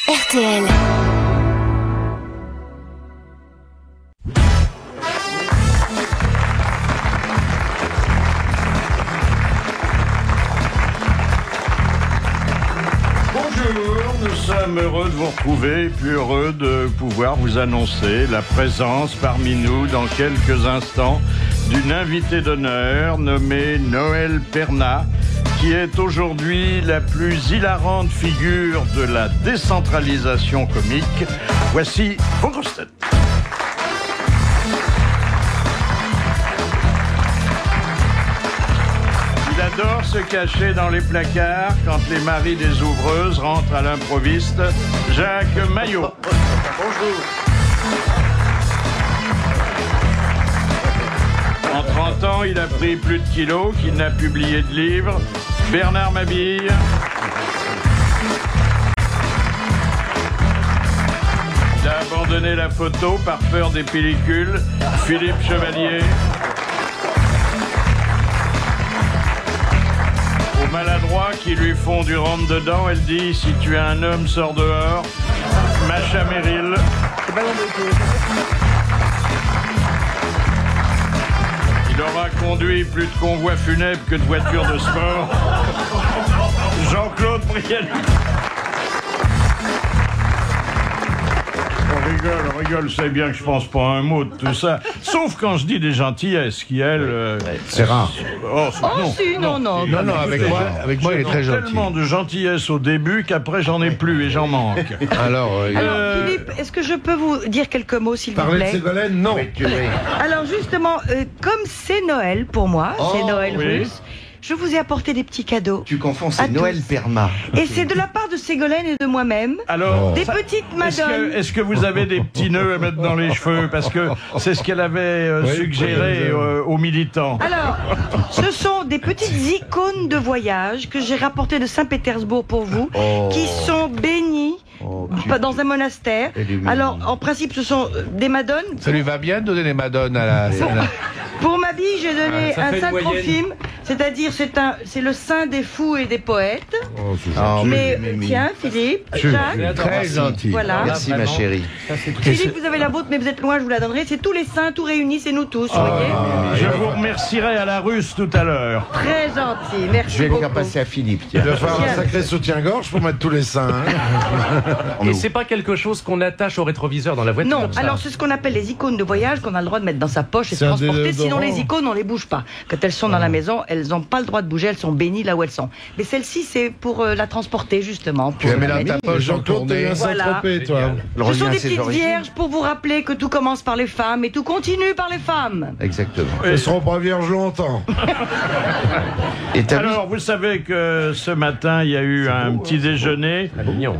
RTL. Bonjour, nous sommes heureux de vous retrouver et puis heureux de pouvoir vous annoncer la présence parmi nous dans quelques instants d'une invitée d'honneur nommée Noël Perna, qui est aujourd'hui la plus hilarante figure de la décentralisation comique. Voici vos grosses têtes. Il adore se cacher dans les placards quand les maris des ouvreuses rentrent à l'improviste. Jacques Maillot. Bonjour. En 30 ans, il a pris plus de kilos qu'il n'a publié de livres. Bernard Mabille. Il a abandonné la photo par peur des pellicules. Philippe Chevalier. Aux maladroits qui lui font du rentre-dedans, elle dit « Si tu es un homme, sors dehors ». Macha Merrill. Il aura conduit plus de convois funèbres que de voitures de sport. Jean-Claude Brialy. On rigole, c'est bien que je pense pas un mot de tout ça. Sauf quand je dis des gentillesses qui, elles... c'est rare. Non, avec moi, il est très gentil. Tellement de gentillesse au début qu'après, j'en ai plus et j'en manque. Alors, Philippe, est-ce que je peux vous dire quelques mots, s'il vous parler de plaît? Ségolène, non. Alors justement, comme c'est Noël pour moi, c'est Noël oui. russe, je vous ai apporté des petits cadeaux. Tu confonds, À c'est Noël tous. Perma. Et c'est de la part de Ségolène et de moi-même. Alors, Des petites madones. est-ce que vous avez des petits nœuds à mettre dans les cheveux? Parce que c'est ce qu'elle avait suggéré aux militants. Alors, ce sont des petites icônes de voyage que j'ai rapportées de Saint-Pétersbourg pour vous, qui sont bénies dans un monastère. Alors, en principe, ce sont des madones. ça lui va bien de donner les madones à la... Pour ma vie, j'ai donné ça un fait une sacrophime, c'est-à-dire c'est le saint des fous et des poètes. Mais tiens, Philippe, Jacques, Très gentil. voilà. Merci ma chérie. Philippe, vous avez la vôtre, mais vous êtes loin, je vous la donnerai. C'est tous les saints, tout réunis, c'est nous tous, vous voyez. Je vous remercierai à la russe tout à l'heure. Très gentil, merci Je vais le beaucoup. faire passer à Philippe. Il Tiens. va falloir un sacré soutien-gorge pour mettre tous les seins. Hein. Et c'est pas quelque chose qu'on attache au rétroviseur dans la voiture? Non, ça alors c'est ce qu'on appelle les icônes de voyage qu'on a le droit de mettre dans sa poche et de C'est un transporter. déodorant. Sinon, les icônes, on les bouge pas. Quand elles sont dans la maison, elles n'ont pas le droit de bouger, elles sont bénies là où elles sont. Mais celle-ci, c'est pour la transporter, justement. Tu la mets dans ta poche en Jean-Claude, t'es tournée. un Saint-Tropez, toi. Le Ce revient sont à des ses petites origines. vierges pour vous rappeler que tout commence par les femmes et tout continue par les femmes. Exactement. Elles seront pas vierges longtemps. Et t'as vu Alors, vous savez que ce matin, il y a eu un petit déjeuner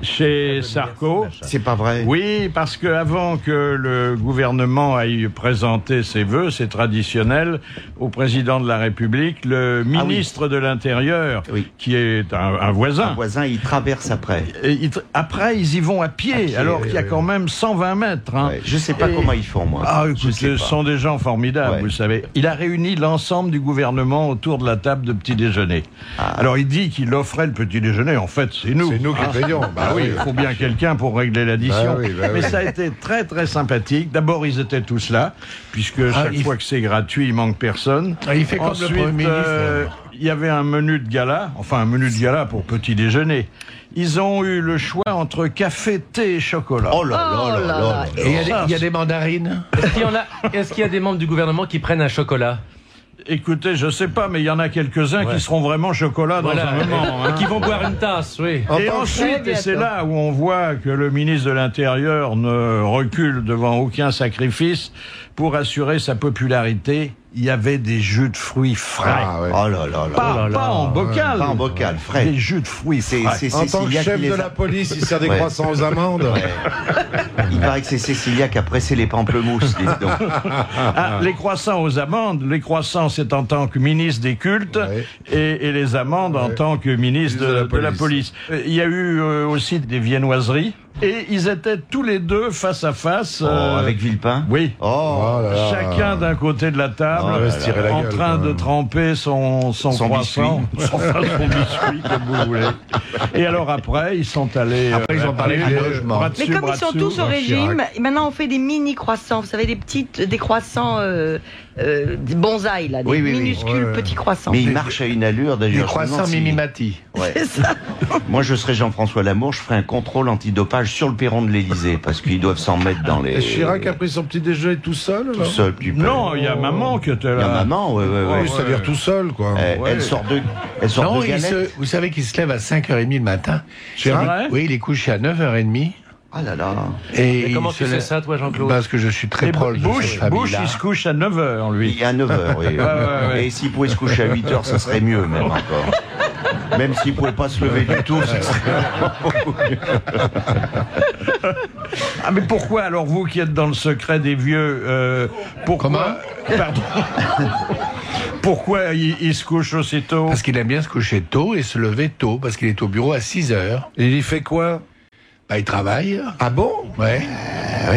chez Sarko. C'est pas vrai. Oui, parce que avant que le gouvernement aille présenter ses vœux, c'est traditionnel, au président de la République, le ministre de l'Intérieur, Oui. qui est un voisin. Un voisin, il traverse après. Et après, ils y vont à pied, alors qu'il y a quand même 120 mètres. Hein. Ouais, je sais pas Et- comment ils font, moi. Ah, Je écoutez, sais ce pas. sont des gens formidables, Ouais. vous savez. Il a réuni l'ensemble du gouvernement autour de la table de petit déjeuner. Alors, il dit qu'il offrait le petit déjeuner. En fait, c'est nous. C'est nous qui payons. Ah oui, il faut bien quelqu'un pour régler l'addition. Bah oui, bah Mais oui. ça a été très très sympathique. D'abord, ils étaient tous là, puisque chaque fois que c'est gratuit, il manque personne. Il fait comme Ensuite, le Premier ministre. il y avait un menu de gala, enfin un menu de gala pour petit déjeuner. Ils ont eu le choix entre café, thé et chocolat. Oh là là là là. Et il y a des mandarines. Est-ce qu'il y a des membres du gouvernement qui prennent un chocolat? Écoutez, je sais pas, mais il y en a quelques-uns qui seront vraiment chocolat dans un moment. hein. Qui vont boire une tasse, oui. Et ensuite, et c'est là où on voit que le ministre de l'Intérieur ne recule devant aucun sacrifice pour assurer sa popularité, il y avait des jus de fruits frais. Ah, ouais. Oh là là là. Pas en bocal. Pas en bocal, frais. Des jus de fruits C'est frais. c'est En tant que Cécilia chef qui les de a- la police, il sert des Ouais. croissants aux amandes. Il paraît que c'est Cécilia qui a pressé les pamplemousses, dis donc. Ah, les croissants aux amandes, les croissants c'est en tant que ministre des cultes Ouais. et les amandes en tant que ministre de la police. Il y a eu aussi des viennoiseries. Et ils étaient tous les deux face à face. Avec Villepin. Oui. Oh, là là. Chacun d'un côté de la table, on va se tirer la en gueule, train quand de même. tremper son croissant, son biscuit, comme vous voulez. Et alors après, ils sont allés. Après, ils ont parlé du logement. bras Mais dessus, comme bras ils sont dessous. tous au régime, maintenant on fait des mini croissants. Vous savez, des croissants des bonsaï, là, des Oui, oui, oui. minuscules Ouais. petits croissants. Mais il marche à une allure Du d'ailleurs. croissant Mimimati. Ouais. C'est ça. Moi, je serais Jean-François Lamour, je ferais un contrôle antidopage sur le perron de l'Élysée, parce qu'ils doivent s'en mettre dans les... Et Chirac a pris son petit déjeuner tout seul, Tout là seul, du père. Non, il y a maman qui était Il y a là. maman, ouais. Oui, c'est-à-dire tout seul, quoi. Elle sort de Non, galette. vous savez qu'il se lève à 5h30 le matin. C'est vrai? Oui, il est couché à 9h30. Ah là là. Et Mais comment il tu se sais lève- ça, toi, Jean-Claude? Parce que je suis très Et proche de Bush, cette famille-là. il se couche à 9h, lui. Il est à 9h, oui. ouais. Et s'il pouvait se coucher à 8h, ça serait mieux, même encore. Même s'il pouvait pas se lever du tout, ça serait beaucoup mieux. Ah, mais pourquoi, alors, vous qui êtes dans le secret des vieux, pourquoi... Pardon. Pourquoi il se couche aussitôt? Parce qu'il aime bien se coucher tôt et se lever tôt, parce qu'il est au bureau à 6h. Et il fait quoi? Bah, il travaille. Ah bon? Ouais.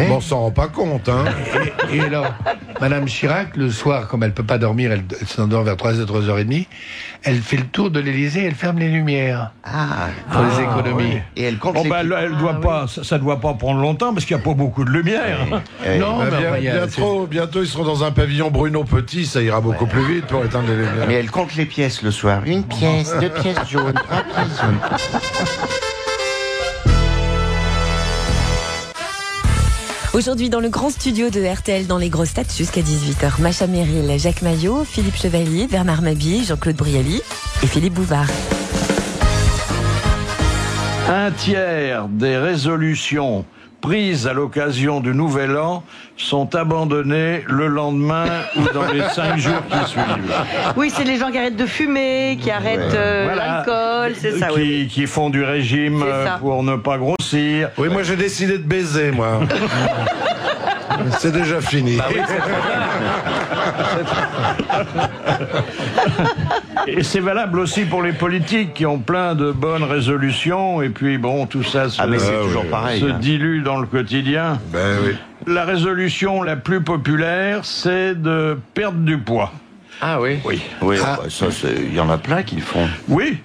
Bon, on s'en rend pas compte, hein. Et alors, Madame Chirac, le soir, comme elle peut pas dormir, elle s'endort vers 3h, 3h30, elle fait le tour de l'Élysée, elle ferme les lumières Ah, pour les économies. et elle compte Oh, les... bah, elle doit pas, ça doit pas prendre longtemps parce qu'il n'y a pas beaucoup de lumière. Non, Bah, mais enfin, il y a- bientôt, ils seront dans un pavillon Bruno Petit, ça ira beaucoup plus vite pour éteindre les lumières. Mais elle compte les pièces le soir. Une pièce, deux pièces jaunes, trois pièces jaunes. Aujourd'hui, dans le grand studio de RTL, dans les grosses têtes, jusqu'à 18h, Macha Merrill, Jacques Maillot, Philippe Chevalier, Bernard Mabille, Jean-Claude Brialy et Philippe Bouvard. Un tiers des résolutions prises à l'occasion du Nouvel An sont abandonnées le lendemain ou dans les 5 jours qui suivent. Oui, c'est les gens qui arrêtent de fumer, qui arrêtent Voilà. l'alcool, c'est ça, oui. Qui font du régime C'est ça. pour ne pas grossir. Oui, moi j'ai décidé de baiser, moi. C'est déjà fini. Et c'est valable aussi pour les politiques qui ont plein de bonnes résolutions et puis bon, tout ça Ah, mais c'est toujours pareil. se hein. dilue dans le quotidien. Ben oui. La résolution la plus populaire, c'est de perdre du poids. Ah oui. Oui. Oui, bah, ça, il y en a plein qui le font. Oui,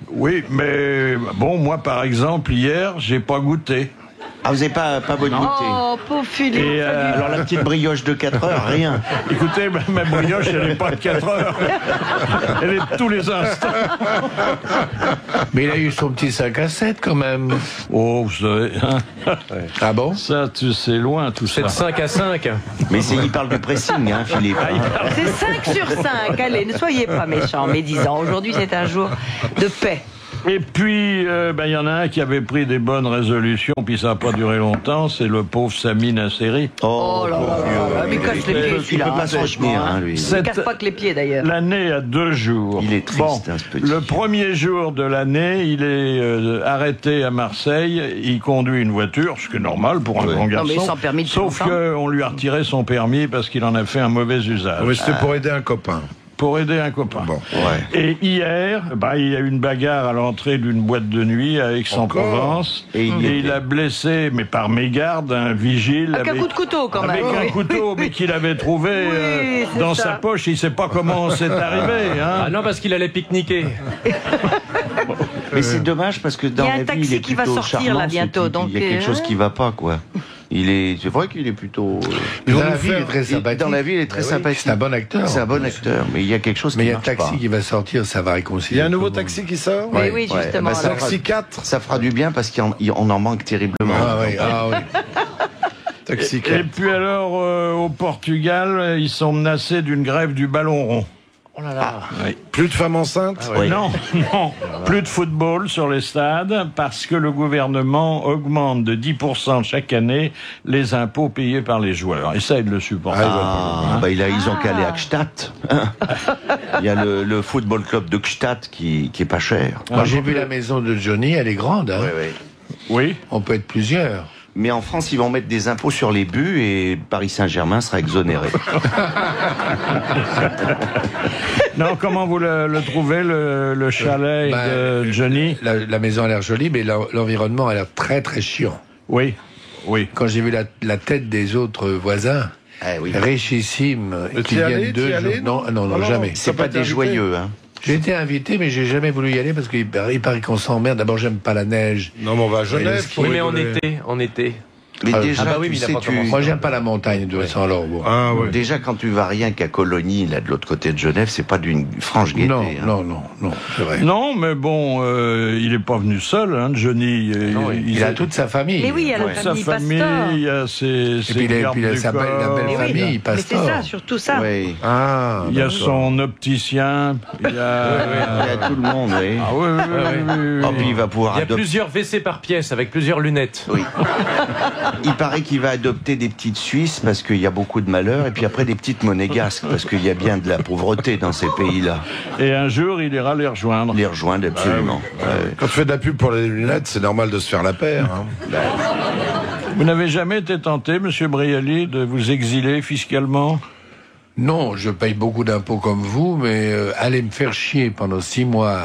mais bon, moi par exemple, hier, j'ai pas goûté. Ah, vous n'avez pas bonne goûter. Oh, pauvre Philippe. Et Alors la petite brioche de 4 heures, rien. écoutez, ma brioche, elle n'est pas de 4 heures. Elle est de tous les instants. Mais il a eu son petit 5 à 7 quand même. Oh, vous savez, hein, Ah bon? ça, c'est loin tout C'est ça. de 5 à 5. Mais il parle du pressing, hein, Philippe. C'est 5 sur 5. Allez, ne soyez pas méchants, médisants. Aujourd'hui, c'est un jour de paix. Et puis, il y en a un qui avait pris des bonnes résolutions, puis ça n'a pas duré longtemps, c'est le pauvre Sami Nasseri. Oh là là là, mais casse les pieds, Il celui-là. peut pas se retenir, hein, lui. Il casse pas que les pieds, d'ailleurs. L'année a 2 jours. Il est triste, hein, ce petit. Le premier jour de l'année, il est arrêté à Marseille. Il conduit une voiture, ce qui est normal pour un grand garçon. Non, mais sans permis depuis Sauf longtemps. qu'on lui a retiré son permis parce qu'il en a fait un mauvais usage. Oui, c'était pour aider un copain. Pour aider un copain. Bon. Ouais. Et hier, il y a eu une bagarre à l'entrée d'une boîte de nuit à Aix-en-Provence. Et il a blessé, mais par mégarde, un vigile. Avec un coup de couteau, quand même. Avec un Oui. couteau, mais qu'il avait trouvé Oui, c'est dans ça. sa poche. Il ne sait pas comment c'est arrivé. Hein. Ah non, parce qu'il allait pique-niquer. Mais c'est dommage parce que dans Il y a un la vie, taxi il est qui va plutôt sortir, charmant, là, ce bientôt, type. donc, Il y a quelque chose qui va pas, quoi. C'est vrai qu'il est plutôt... Dans la vie, il est très Et sympathique. dans la vie, il est très sympathique. C'est un bon acteur. C'est un bon acteur, mais il y a quelque chose Mais il y qui a un marche taxi pas. qui va sortir, ça va Il réconcilier. y a un nouveau tout le monde. taxi qui sort? Oui, Ouais, oui, justement. bah, ça alors. fera- Taxi 4. Ça fera du bien parce qu'on en manque terriblement. Ah oui, ah oui. Taxi Et 4. puis alors, au Portugal, ils sont menacés d'une grève du ballon rond. Oh là là. Plus de femmes enceintes? Oui. Non, plus de football sur les stades parce que le gouvernement augmente de 10% chaque année les impôts payés par les joueurs. Et ça, ils le supportent. Ils ont qu'à aller à Gstaad. Il y a le football club de Gstaad qui est pas cher. Moi, j'ai vu la maison de Johnny, elle est grande. Hein. Oui. On peut être plusieurs. Mais en France, ils vont mettre des impôts sur les buts et Paris Saint-Germain sera exonéré. Non, comment vous le trouvez, le chalet de Johnny? La maison a l'air jolie, mais l'environnement a l'air très très chiant. Oui. Oui. quand j'ai vu la tête des autres voisins, richissimes, qui viennent d'eux. Non, jamais. C'est pas des joyeux, hein. J'ai été invité, mais j'ai jamais voulu y aller parce qu'il paraît qu'on s'emmerde. D'abord, j'aime pas la neige. Non, mais on va à Genève. Oui, mais en été. Mais déjà, bah oui, mais tu il a sais, pas commencé. Moi, j'aime pas la montagne de Saint-Laurent. Bon. Ah, ouais. déjà quand tu vas rien qu'à Colonie, là, de l'autre côté de Genève, c'est pas d'une franche gaieté. Non, hein. c'est vrai. Non, mais bon, il est pas venu seul, hein, Johnny. Il a toute sa famille. Mais oui, il y a la sa famille famille, Pastor. il y a ses Et puis il a gardes sa du belle corps. Mais oui, famille, mais c'est Pastor. ça, surtout ça. Oui. Ah, Il y a son opticien, il y a... Il y a tout le monde, oui. Ah oui. Oh, puis il va pouvoir Il y a adopter. plusieurs WC par pièce avec plusieurs lunettes. Oui. Il paraît qu'il va adopter des petites Suisses parce qu'il y a beaucoup de malheur, et puis après des petites monégasques parce qu'il y a bien de la pauvreté dans ces pays-là. Et un jour, il ira les rejoindre. Les rejoindre absolument. Quand tu fais de la pub pour les lunettes, c'est normal de se faire la paire. Hein. Vous n'avez jamais été tenté, Monsieur Brialy, de vous exiler fiscalement? Non, je paye beaucoup d'impôts comme vous, mais aller me faire chier pendant 6 mois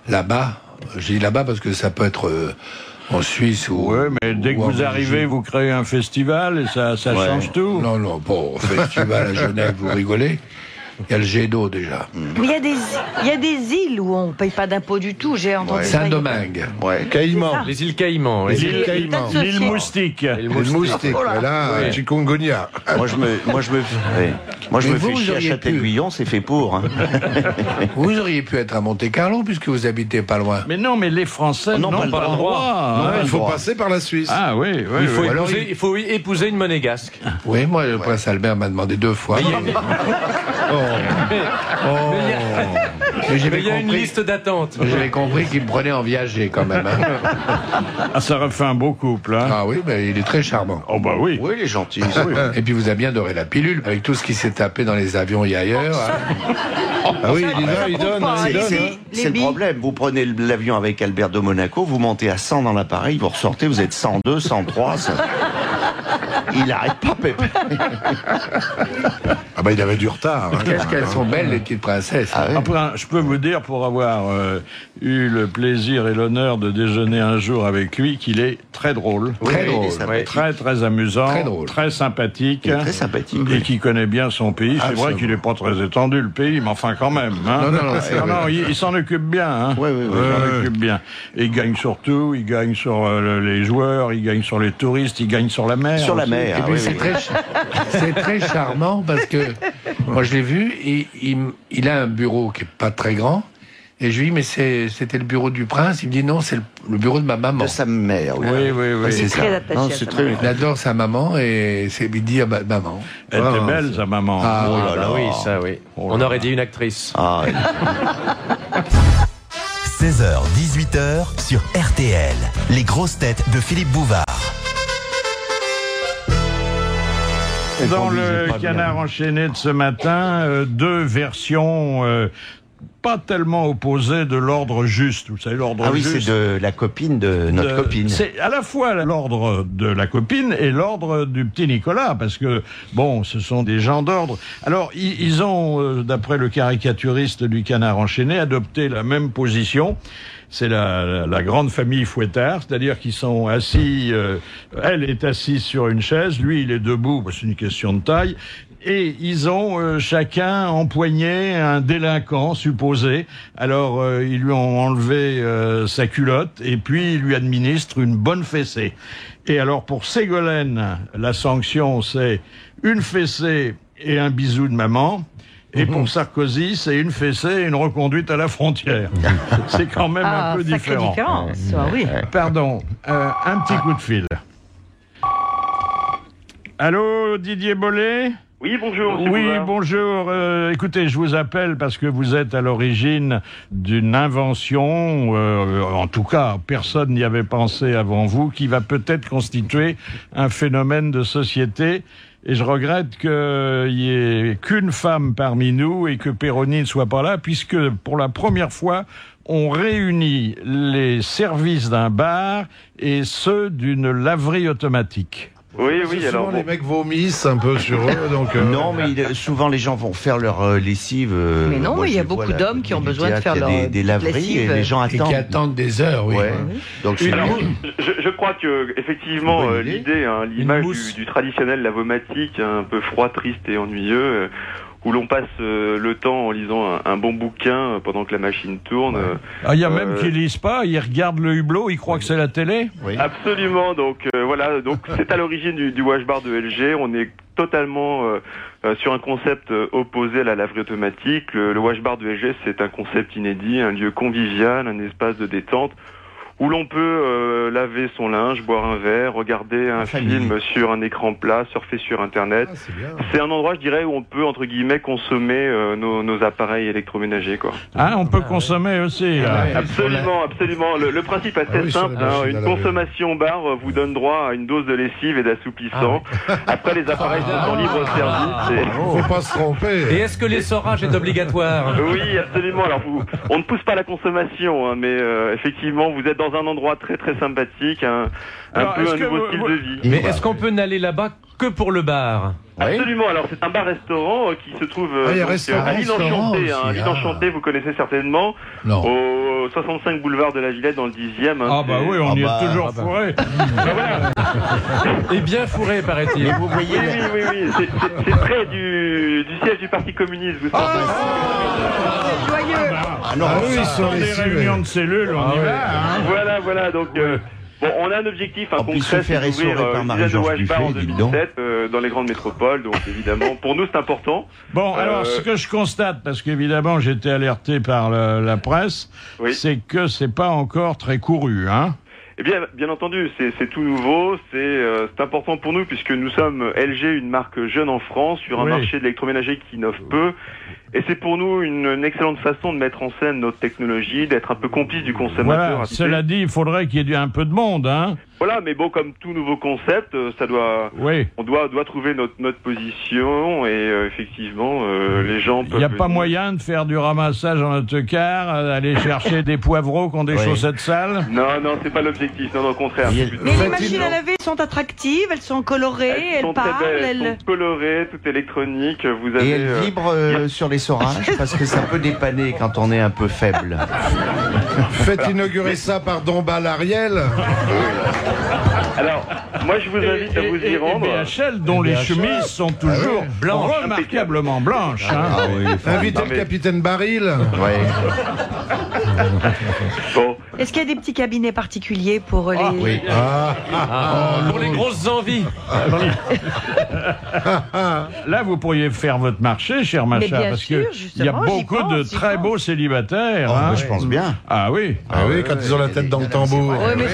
là-bas, j'ai dit là-bas parce que ça peut être en Suisse ou... Oui, mais dès que ou en vous arrivez, Belgique. vous créez un festival et ça change tout. Non, bon, au festival à Genève, vous rigolez. Il y a le jet d'eau déjà. Mais il y a des îles où on ne paye pas d'impôts du tout, j'ai entendu ça. Saint-Domingue. Ouais. Caïman. Les îles Caïmans. oui. L'île Caïman. l'île Moustique. Les moustiques. Mais là, chikungunya. Moi, je me fais vous chier à auriez Châtel-Guyon, c'est fait pour. Hein. Vous auriez pu être à Monte-Carlo puisque vous habitez pas loin. Mais non, mais les Français Non, n'ont pas le pas le droit. droit. Il faut droit. passer par la Suisse. Ah oui, Il faut, alors, il faut épouser une monégasque. Oui, moi, le prince Albert m'a demandé 2 fois. Mais Mais il y a une liste d'attente. J'avais compris qu'il me prenait en viager quand même. Hein. Ah, ça refait un beau couple. Hein. Ah oui, mais il est très charmant. Oh bah oui. Oui, il est gentil. Et puis vous avez bien doré la pilule avec tout ce qui s'est tapé dans les avions et ailleurs. Hein. Ah oui, il donne. C'est le problème. Vous prenez l'avion avec Albert de Monaco, vous montez à 100 dans l'appareil, vous ressortez, vous êtes 102, 103. Il n'arrête pas, Pépé. Ah bah il avait du retard. Hein, Qu'est-ce qu'elles sont belles les petites princesses. Ah ouais. Après, je peux vous dire, pour avoir eu le plaisir et l'honneur de déjeuner un jour avec lui, qu'il est très drôle. Très Oui, il est drôle. sympathique. Très amusant, Très drôle. très sympathique. Il est très sympathique. Et qui connaît bien son pays. C'est vrai Absolument. qu'il n'est pas très étendu, le pays, mais enfin quand même. Hein. Non, c'est vrai. il s'en occupe bien. Hein. Oui. Il s'en occupe bien. Et il gagne sur tout. Il gagne sur les joueurs, il gagne sur les touristes, il gagne sur la mer. Sur la aussi. mer. Et Ah, puis oui, c'est oui. c'est très charmant parce que moi je l'ai vu et il a un bureau qui est pas très grand et je lui dis mais c'était le bureau du prince. Il me dit non, c'est le bureau de ma maman. De sa mère, oui. Oui. C'est Très ça. attaché Non, à c'est sa très- maman. Il adore sa maman et il dit à maman. Elle était belle, sa maman. Ah, Oh là là. Oui, ça, oui. On aurait dit une actrice. Ah, 16h, 18h sur RTL. Les grosses têtes de Philippe Bouvard. Dans le canard enchaîné de ce matin, 2 versions pas tellement opposées de l'ordre juste. Vous savez, l'ordre Ah oui, juste. c'est de la copine de notre copine. C'est à la fois l'ordre de la copine et l'ordre du petit Nicolas, parce que, bon, ce sont des gens d'ordre. Alors, ils ont, d'après le caricaturiste du canard enchaîné, adopté la même position. C'est la grande famille Fouettard, c'est-à-dire qu'ils sont assis, elle est assise sur une chaise, lui il est debout, c'est une question de taille, et ils ont chacun empoigné un délinquant supposé. Alors ils lui ont enlevé sa culotte et puis ils lui administrent une bonne fessée. Et alors pour Ségolène, la sanction c'est une fessée et un bisou de maman. Et pour Sarkozy, c'est une fessée et une reconduite à la frontière. C'est quand même un peu sacrée différent. différence, oui. Pardon, un petit coup de fil. Allô, Didier Bollet ? Oui, bonjour. monsieur Oui, Bouvard. bonjour. Écoutez, je vous appelle parce que vous êtes à l'origine d'une invention, en tout cas, personne n'y avait pensé avant vous, qui va peut-être constituer un phénomène de société. Et je regrette qu'il n'y ait qu'une femme parmi nous et que Péroni ne soit pas là, puisque pour la première fois, on réunit les services d'un bar et ceux d'une laverie automatique. Oui, Parce que oui, souvent, alors. les mecs vomissent un peu sur eux, donc. Non, mais souvent les gens vont faire leur lessive. Mais non, moi, il y a je vois beaucoup la- d'hommes qui ont du besoin de théâtre, faire il y a leur des laveries lessive. et les gens Et attendent. qui attendent des heures, oui. Ouais. Donc c'est Alors, bien. je crois que effectivement Une bonne idée. l'idée, hein, l'image mousse. du traditionnel lavomatique, un peu froid, triste et ennuyeux, où l'on passe le temps en lisant un bon bouquin pendant que la machine tourne. Il y a même qui lisent pas, ils regardent le hublot, ils croient que c'est la télé. Oui. Absolument. Donc voilà. Donc c'est à l'origine du wash bar de LG. On est totalement sur un concept opposé à la laverie automatique. Le wash bar de LG, c'est un concept inédit, un lieu convivial, un espace de détente où l'on peut laver son linge, boire un verre, regarder un film sur un écran plat, surfer sur Internet. Ah, c'est bien. C'est un endroit, je dirais, où on peut, entre guillemets, consommer nos appareils électroménagers, quoi. Hein, on peut consommer aussi. Là. Absolument, absolument. Le principe est assez oui, sur simple. les machines Une à laver. consommation bar vous donne droit à une dose de lessive et d'assouplissant. Après, les appareils sont en libre service. Faut pas se Et tromper. est-ce que l'essorage est obligatoire? Oui, absolument. Alors, on ne pousse pas la consommation, hein, mais effectivement, vous êtes dans un endroit très très sympathique, un Alors, peu est-ce un que nouveau vous- style vous- de vie. Mais est-ce qu'on peut n'aller là-bas que pour le bar? Absolument. Alors, c'est un bar-restaurant qui se trouve il y a donc, restaurant, à l'île Enchantée. aussi, L'île ah. Enchantée, vous connaissez certainement. Non. Au 65 boulevard de la Villette, dans le 10e. hein, Ah bah c'est- oui, on y bah, est toujours fourré. Et bien fourré, paraît-il. Vous voyez, Oui. C'est près du siège du Parti communiste. Vous savez. Joyeux. non, Ah oui, ça- ils sont Dans des lessivés. réunions de cellules, on y va. Hein. Voilà. Donc, bon, on a un objectif En plus, concret, se faire c'est d'ouvrir essorer par une dizaine de Marie-Georges wash bars en Buffet, évidemment. 2017 dans les grandes métropoles. Donc, évidemment, pour nous, c'est important. Bon, alors ce que je constate, parce qu'évidemment j'ai été alerté par la presse, Oui. c'est que c'est pas encore très couru, hein. Eh bien entendu, c'est tout nouveau, c'est important pour nous puisque nous sommes LG, une marque jeune en France, sur un Oui. marché de l'électroménager qui innove peu. Et c'est pour nous une excellente façon de mettre en scène notre technologie, d'être un peu complice du consommateur. Voilà. habitué. Cela dit, il faudrait qu'il y ait un peu de monde, hein. Voilà, mais bon, comme tout nouveau concept, ça doit, Oui. on doit trouver notre position et effectivement, les gens peuvent. Il n'y a pas venir. moyen de faire du ramassage en autocar, aller chercher des poivreaux qui ont des Oui. chaussettes sales. Non, c'est pas l'objectif. Non, au contraire. Oui, c'est plutôt- Mais les Faites-il, machines à non laver sont attractives, elles sont colorées, Elles sont elles très parlent, belles, elles elles... sont colorées, tout électronique. Vous avez. Et elle vibre sur l'essorage parce que ça peut dépanner quand on est un peu faible. Faites inaugurer ça par Dombal Ariel. Alors, moi, je vous invite à vous y rendre. BHL, dont les chemises sont toujours Blanches. remarquablement blanches, hein. Ah oui, Invitez Non, le mais- capitaine Baril. Ouais. Bon, Est-ce qu'il y a des petits cabinets particuliers pour les... Oui. Pour les grosses envies. Là, vous pourriez faire votre marché, cher Mais Macha, bien parce sûr, que il y a justement, j'y beaucoup de pense, j'y très pense. beaux célibataires. Oh, hein. bah, je pense bien. Ah oui. Ah oui, quand ils ont la tête dans le tambour. Ouais, mais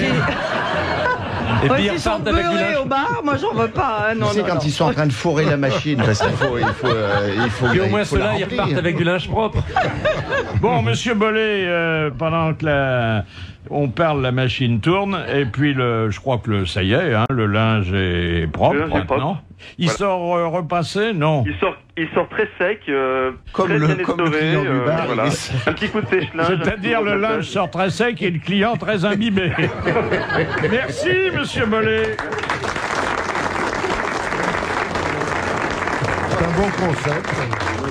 Et ouais, puis ils s'ils sont repartent avec du beurrés linge. au bar, moi j'en veux pas. Hein. Non, Tu sais, non, quand non. ils sont en train de fourrer la machine, parce qu'il faut Et au moins il faut la ceux-là, ils remplir. repartent avec du linge propre. Bon, Monsieur Bollet, pendant que on parle, la machine tourne, et puis je crois que ça y est, hein, le linge est propre Le linge est propre. maintenant. Il Voilà. sort repassé, non. il sort très sec, Comme très le- bien comme le essoré, client du bar, voilà. il est- Un petit coup de sèche-linge. C'est-à-dire le linge sort très sec et le client très imbibé. Merci, Monsieur Bollet. C'est un bon concept.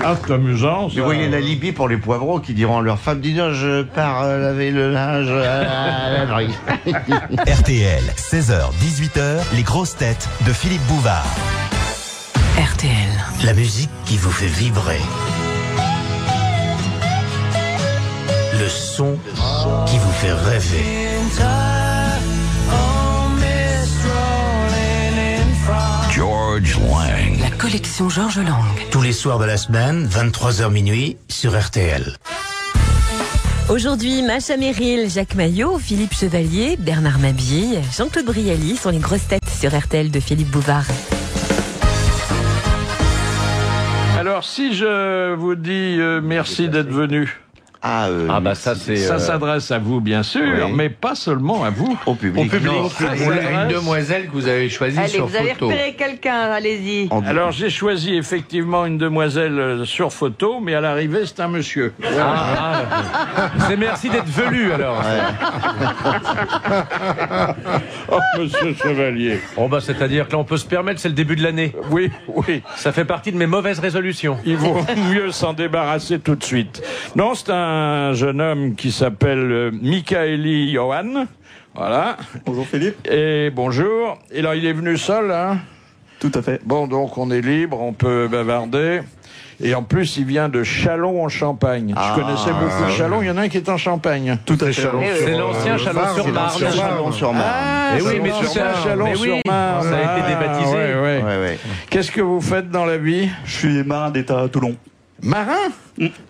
Ah, c'est amusant, ça. Vous voyez la Libye pour les poivreaux qui diront à leur femme, dis donc, je pars laver le linge à la laverie. RTL, 16h-18h, les grosses têtes de Philippe Bouvard. RTL. La musique qui vous fait vibrer. Le son qui vous fait rêver. George Lang. La collection Georges Lang. Tous les soirs de la semaine, 23h minuit, sur RTL. Aujourd'hui, Macha Merrill, Jacques Maillot, Philippe Chevalier, Bernard Mabille, Jean-Claude Brialy sont les grosses têtes sur RTL de Philippe Bouvard. Alors, si je vous dis merci d'être venu. Ah, bah ça c'est. Ça s'adresse à vous, bien sûr, Oui. mais pas seulement à vous. au public. Non, une demoiselle que vous avez choisie Allez, sur vous avez photo. repéré quelqu'un, allez-y. Alors j'ai choisi effectivement une demoiselle sur photo, mais à l'arrivée c'est un monsieur. C'est merci d'être velu alors. Oh, monsieur Chevalier. Bon bah c'est-à-dire que là on peut se permettre, c'est le début de l'année. Oui, oui. Ça fait partie de mes mauvaises résolutions. Il vaut mieux s'en débarrasser tout de suite. Non, c'est un jeune homme qui s'appelle Mikaeli Johan. Voilà. Bonjour Philippe. Et bonjour. Et là, il est venu seul, hein? Tout à fait. Bon, donc on est libre, on peut bavarder. Et en plus, il vient de Châlons en Champagne. Je connaissais beaucoup Châlons. Il y en a un qui est en Champagne. Tout à fait. C'est l'ancien Chalon-sur-Marne. Chalon-sur-Marne. Ah, oui, mais tout ça, Chalon-sur-Marne. ça a été débaptisé. Ouais. Ouais. Qu'est-ce que vous faites dans la vie? Je suis marin d'État à Toulon. Marin?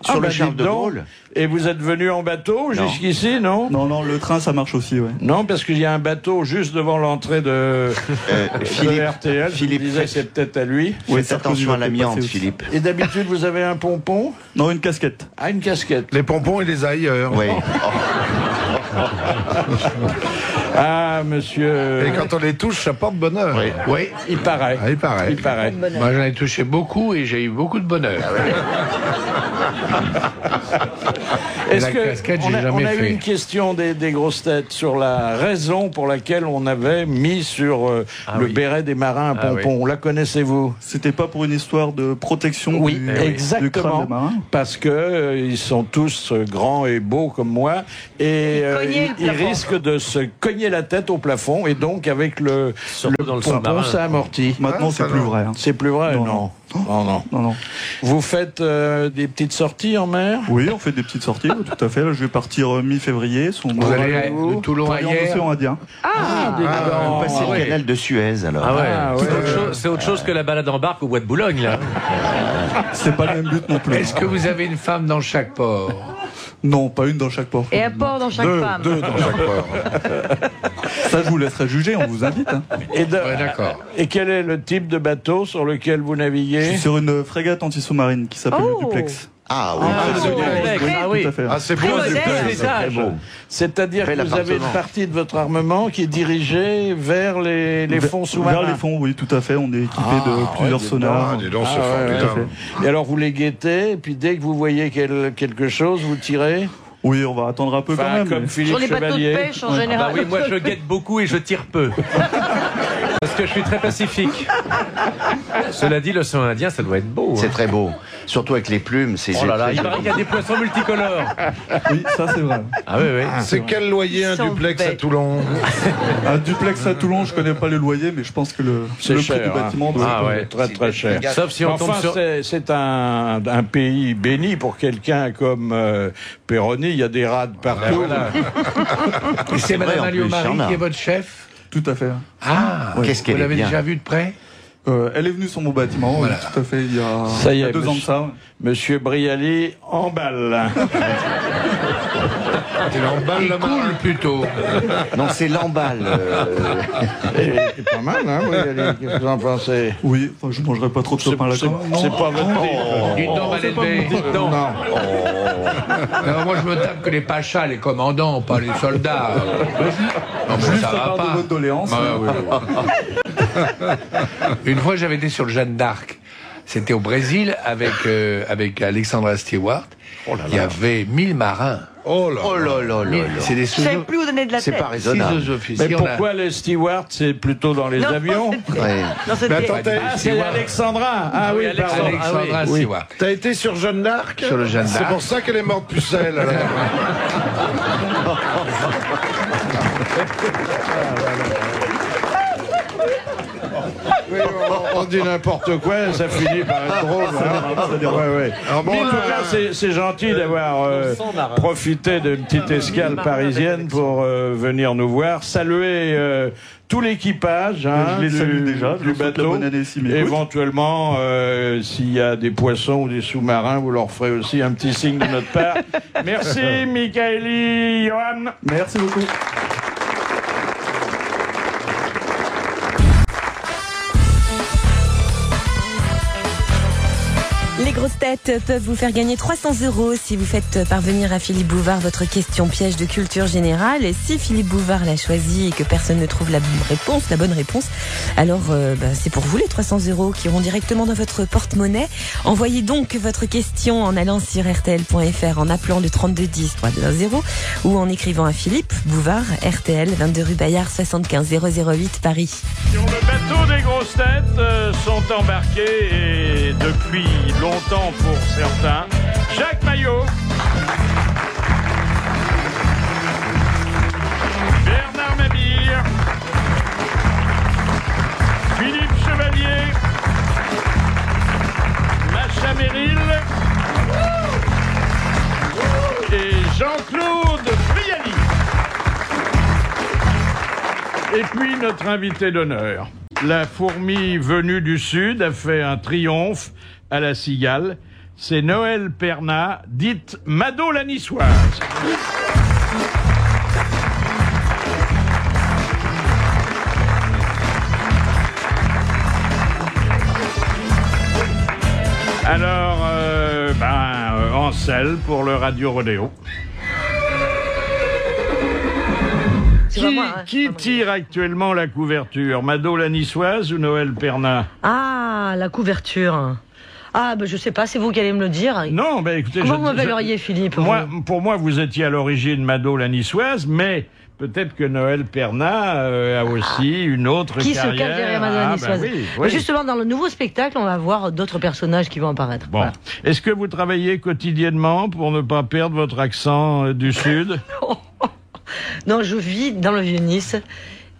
Sur le dites Charles de donc. Gaulle. Et vous êtes venu en bateau jusqu'ici, non? Non, le train ça marche aussi, ouais. Non, parce qu'il y a un bateau juste devant l'entrée de Philippe, RTL. Je me disais, c'est peut-être à lui. Faites attention à l'amiante, Philippe. Et d'habitude, vous avez un pompon? Non, une casquette. Ah, une casquette. Les pompons, il les a ailleurs. Oui. Ah, monsieur. Et quand on les touche, ça porte bonheur. Oui, Il paraît. Ah, il paraît. Il paraît. moi j'en ai touché beaucoup et j'ai eu beaucoup de bonheur. Est-ce La que casquette, j'ai on a jamais eu fait. une question des grosses têtes sur la raison pour laquelle on avait mis sur le béret des marins un pompon. La connaissez-vous? C'était pas pour une histoire de protection Oui, du crâne exactement. des marins. Parce que ils sont tous grands et beaux comme moi et ils risquent de se cogner la tête au plafond et donc avec le dans le pompon sous-marin. ça amortit. Maintenant, c'est plus vrai. hein. C'est plus vrai, Non, non. non. Non. Vous faites des petites sorties en mer? Oui, on fait des petites sorties, oui, tout à fait. Là, je vais partir mi-février. Vous allez de Toulon à en hier. océan Indien. Vous passez le canal de Suez, alors. Ah ouais. Ah, ouais. C'est autre chose que la balade en barque au bois de Boulogne là. C'est pas le même but non plus. Est-ce que vous avez une femme dans chaque port? Non, pas une dans chaque port. Et un port dans chaque femme. Deux dans chaque port. Ça, je vous laisserai juger, on vous invite. hein. Et, Ouais, d'accord. et quel est le type de bateau sur lequel vous Je naviguez? suis sur une frégate anti-sous-marine qui s'appelle le Duplex. Ah oui. Ah oui. Tout à fait. Ah, c'est beau, Très c'est moderne. beau. Très beau. C'est-à-dire Bel que vous avez une appartement. partie de votre armement qui est dirigée vers les fonds sous-marins. Vers les fonds, oui, tout à fait. On est équipé de plusieurs sonars. Ah, dis donc, c'est Ah, ouais, formidable. Et alors vous les guettez, et puis dès que vous voyez quelque chose, vous tirez. Oui, on va attendre un peu quand Enfin, même. comme mais- Philippe Sur les bateaux de Chevalier. pêche en Bah général. oui, moi je guette beaucoup et je tire peu. Parce que je suis très pacifique. Cela dit, l'océan Indien, ça doit être beau. C'est hein. très beau. Surtout avec les plumes. C'est Oh là là, très il paraît qu'il y a des poissons multicolores. Oui, ça c'est vrai. Ah oui, oui. C'est quel loyer un Ils sont duplex à bêtes. Toulon? Un duplex à Toulon, je connais pas les loyers, mais je pense que le C'est prix cher, du bâtiment doit Ah être- ouais. Très très cher. Sauf si on tombe Enfin, sur... c'est un pays béni pour quelqu'un comme Perroni. Il y a des rades partout. Voilà. Et c'est vrai, Madame en plus, il y en Alliot-Marie a. qui est votre chef? Tout à fait. Ah, Qu'est-ce qu'elle vous est l'avez bien. déjà vue de près? Elle est venue sur mon bâtiment, oui, Voilà. tout à fait, il y a, Ça y il y a est, 2 ans de monsieur. ça. Monsieur Brialy emballe. Il emballe le marin. Cool plutôt. Non, c'est l'emballe. C'est pas mal, hein, Brialy? Qu'est-ce que vous en pensez? Oui, enfin, je mangerai pas trop de sopin là C'est quand même. c'est pas votre type. Dites donc, Valérie. Non. Non, moi je me tape que les pachas, les commandants, pas les soldats. Non, mais Juste ça à va part de pas. votre doléance. Ah, oui, oui. Une fois, j'avais été sur le Jeanne d'Arc. C'était au Brésil avec Alexandra Stewart. Il y avait 1000 marins. Oh là. Oh là là là là. C'est des Je sais plus où donner de la C'est tête. pas raisonnable. sous-officiers. Mais On a- pourquoi les stewards, c'est plutôt dans les Non, avions? c'était- Ouais. Non, c'était- Mais attends, Ah, c'est Alexandra. Ah oui, pardon. Alexandra Oui. Stewart. t'as été sur Jeanne d'Arc? Sur le Jeanne C'est d'Arc. pour ça qu'elle est morte pucelle, alors. Oui, on dit n'importe quoi, ça finit par être drôle. Hein. Ouais, ouais. Alors bon, Mais en tout cas, c'est gentil d'avoir profité d'une petite escale parisienne pour venir nous voir. Saluer tout l'équipage hein, Je les salue déjà, je du leur souhaite la bateau. bonne année s'ils m'écoutent. Éventuellement, s'il y a des poissons ou des sous-marins, vous leur ferez aussi un petit signe de notre part. Merci, Mikaeli, Johan. Merci beaucoup. Les grosses têtes têtes peuvent vous faire gagner 300 € si vous faites parvenir à Philippe Bouvard votre question piège de culture générale. Et si Philippe Bouvard l'a choisi et que personne ne trouve la bonne réponse, alors c'est pour vous les 300 € qui iront directement dans votre porte-monnaie. Envoyez donc votre question en allant sur rtl.fr, en appelant le 3210 320 ou en écrivant à Philippe Bouvard, RTL, 22 rue Bayard, 75 008 Paris. Sur le bateau des grosses têtes sont embarqués, et depuis longtemps pour certains, Jacques Maillot, Bernard Mabille, Philippe Chevalier, Macha Merrill et Jean-Claude Brialy. Et puis notre invité d'honneur. La fourmi venue du Sud a fait un triomphe à la cigale. C'est Noël Perna, dite Mado la Niçoise. Alors, en selle pour le Radio Rodéo. Qui tire actuellement la couverture, Mado la Niçoise ou Noël Perna? Ah, la couverture. Ah, je sais pas, c'est vous qui allez me le dire. Non, écoutez... Comment vous m'appelleriez, Philippe? Pour moi, vous étiez à l'origine Mado la Niçoise, mais... Peut-être que Noël Perna a aussi une autre qui carrière. Qui se cache derrière Madame Niçoise. Oui. Justement, dans le nouveau spectacle, on va voir d'autres personnages qui vont apparaître. Bon. Voilà. Est-ce que vous travaillez quotidiennement pour ne pas perdre votre accent du Sud? Non, je vis dans le Vieux-Nice.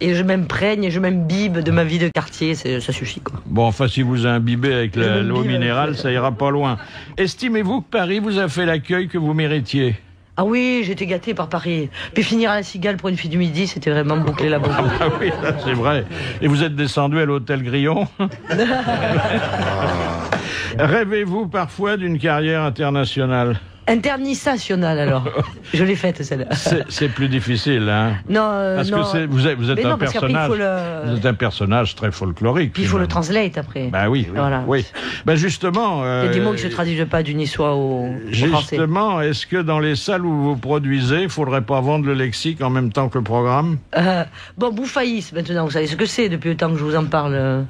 Et je m'imprègne et je m'imbibe de ma vie de quartier, ça suffit quoi. Bon, enfin, si vous imbibez avec l'eau minérale, ça ira pas loin. Estimez-vous que Paris vous a fait l'accueil que vous méritiez? Ah oui, j'étais gâté par Paris. Puis finir à la Cigale pour une fille du Midi, c'était vraiment boucler la boucle. Ah oui, c'est vrai. Et vous êtes descendu à l'hôtel Grillon? Rêvez-vous parfois d'une carrière internationale? Internationale, alors. Je l'ai faite, celle-là. C'est plus difficile, hein? Non, parce non. que vous êtes un personnage. Vous êtes un personnage très folklorique. Puis il faut le translate après. Bah oui. Voilà. Oui. Bah justement. Il y a des mots qui se traduisent pas du niçois au français. Justement, est-ce que dans les salles où vous produisez, il faudrait pas vendre le lexique en même temps que le programme? Bouffaïs, maintenant, vous savez ce que c'est depuis le temps que je vous en parle.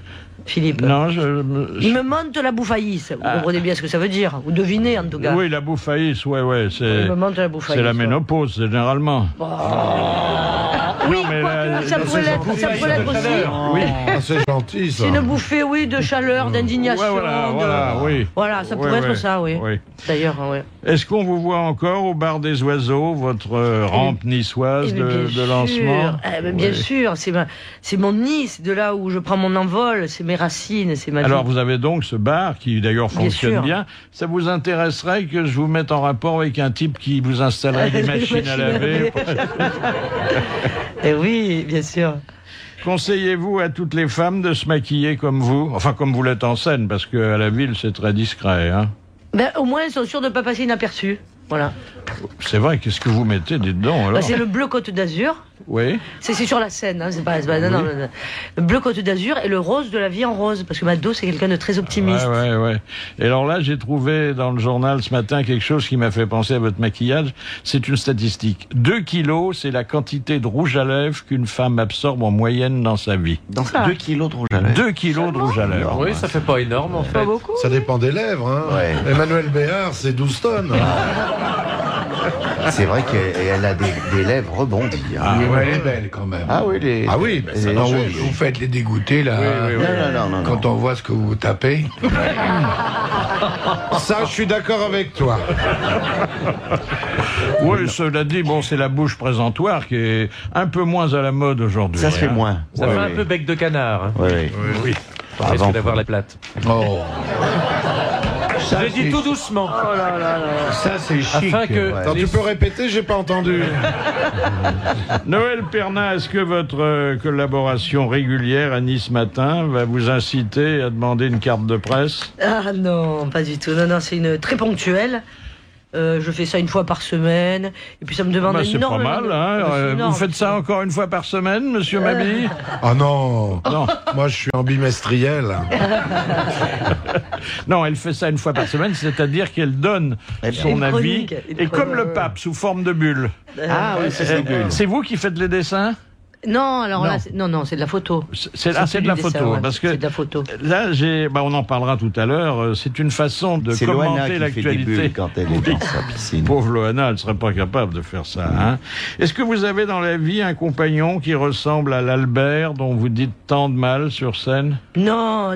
Philippe. Non, Il me monte la bouffaïs. Vous comprenez bien ce que ça veut dire? Vous devinez, en tout cas. Oui, la bouffaïs, ouais. Il me monte la bouffaïs. C'est la ménopause, généralement. Oui, ça pourrait l'être aussi. Oui, c'est gentil, ça. C'est une bouffée, oui, de chaleur, d'indignation. Oui. Voilà, ça pourrait être ça, oui. D'ailleurs, oui. Est-ce qu'on vous voit encore au bar des oiseaux, votre rampe niçoise de lancement? Bien sûr, c'est mon Nice, de là où je prends mon envol, c'est mes racines, c'est ma vie. Alors vous avez donc ce bar qui d'ailleurs fonctionne bien. Ça vous intéresserait que je vous mette en rapport avec un type qui vous installerait des machines à laver? Oui, bien sûr. Conseillez-vous à toutes les femmes de se maquiller comme vous? Enfin, comme vous l'êtes en scène, parce qu'à la ville, c'est très discret, hein? Au moins, elles sont sûres de ne pas passer inaperçues. Voilà. C'est vrai, qu'est-ce que vous mettez dedans, alors? C'est le bleu Côte d'Azur. Oui. C'est sur la scène, hein, c'est pas non. Le bleu Côte d'Azur et le rose de la vie en rose, parce que Mado, c'est quelqu'un de très optimiste. Ouais. Et alors là, j'ai trouvé dans le journal ce matin quelque chose qui m'a fait penser à votre maquillage. C'est une statistique. 2 kilos, c'est la quantité de rouge à lèvres qu'une femme absorbe en moyenne dans sa vie. 2 kilos de rouge à lèvres. 2 kilos de rouge à lèvres. Oui, ça fait pas énorme, en fait. Pas beaucoup. Ça dépend des lèvres, hein. Ouais. Emmanuel Béard, c'est 12 tonnes. C'est vrai qu'elle a des lèvres rebondies. Hein. Elle est belle quand même. Ah oui, vous faites les dégoûter là. Non. Quand on voit ce que vous tapez. Ça, je suis d'accord avec toi. Oui, cela dit, c'est la bouche présentoir qui est un peu moins à la mode aujourd'hui. Ça se fait moins. Ça fait un peu bec de canard. Oui. Par exemple, d'avoir la plate. Oh. J'ai dit tout doucement. Oh là. Ça, c'est chic. Afin que Attends, tu peux répéter, j'ai pas entendu. Noël Perna, est-ce que votre collaboration régulière à Nice Matin va vous inciter à demander une carte de presse? Ah non, pas du tout. Non, c'est une très ponctuelle. Je fais ça une fois par semaine. Et puis ça me demande C'est pas mal, hein. Vous faites ça encore une fois par semaine, monsieur Mabille? Ah non. Moi, je suis en bimestriel. Non, elle fait ça une fois par semaine, c'est-à-dire qu'elle donne son avis, et comme le pape, sous forme de bulle. Ah oui, c'est bulles. C'est vous qui faites les dessins? Non, alors là, c'est de la photo. C'est de la photo, parce que c'est de la photo. Là, on en parlera tout à l'heure. C'est une façon de commenter l'actualité. Quand elle est dans sa piscine. Pauvre Loana, elle ne serait pas capable de faire ça. Hein. Est-ce que vous avez dans la vie un compagnon qui ressemble à l'Albert dont vous dites tant de mal sur scène? Non.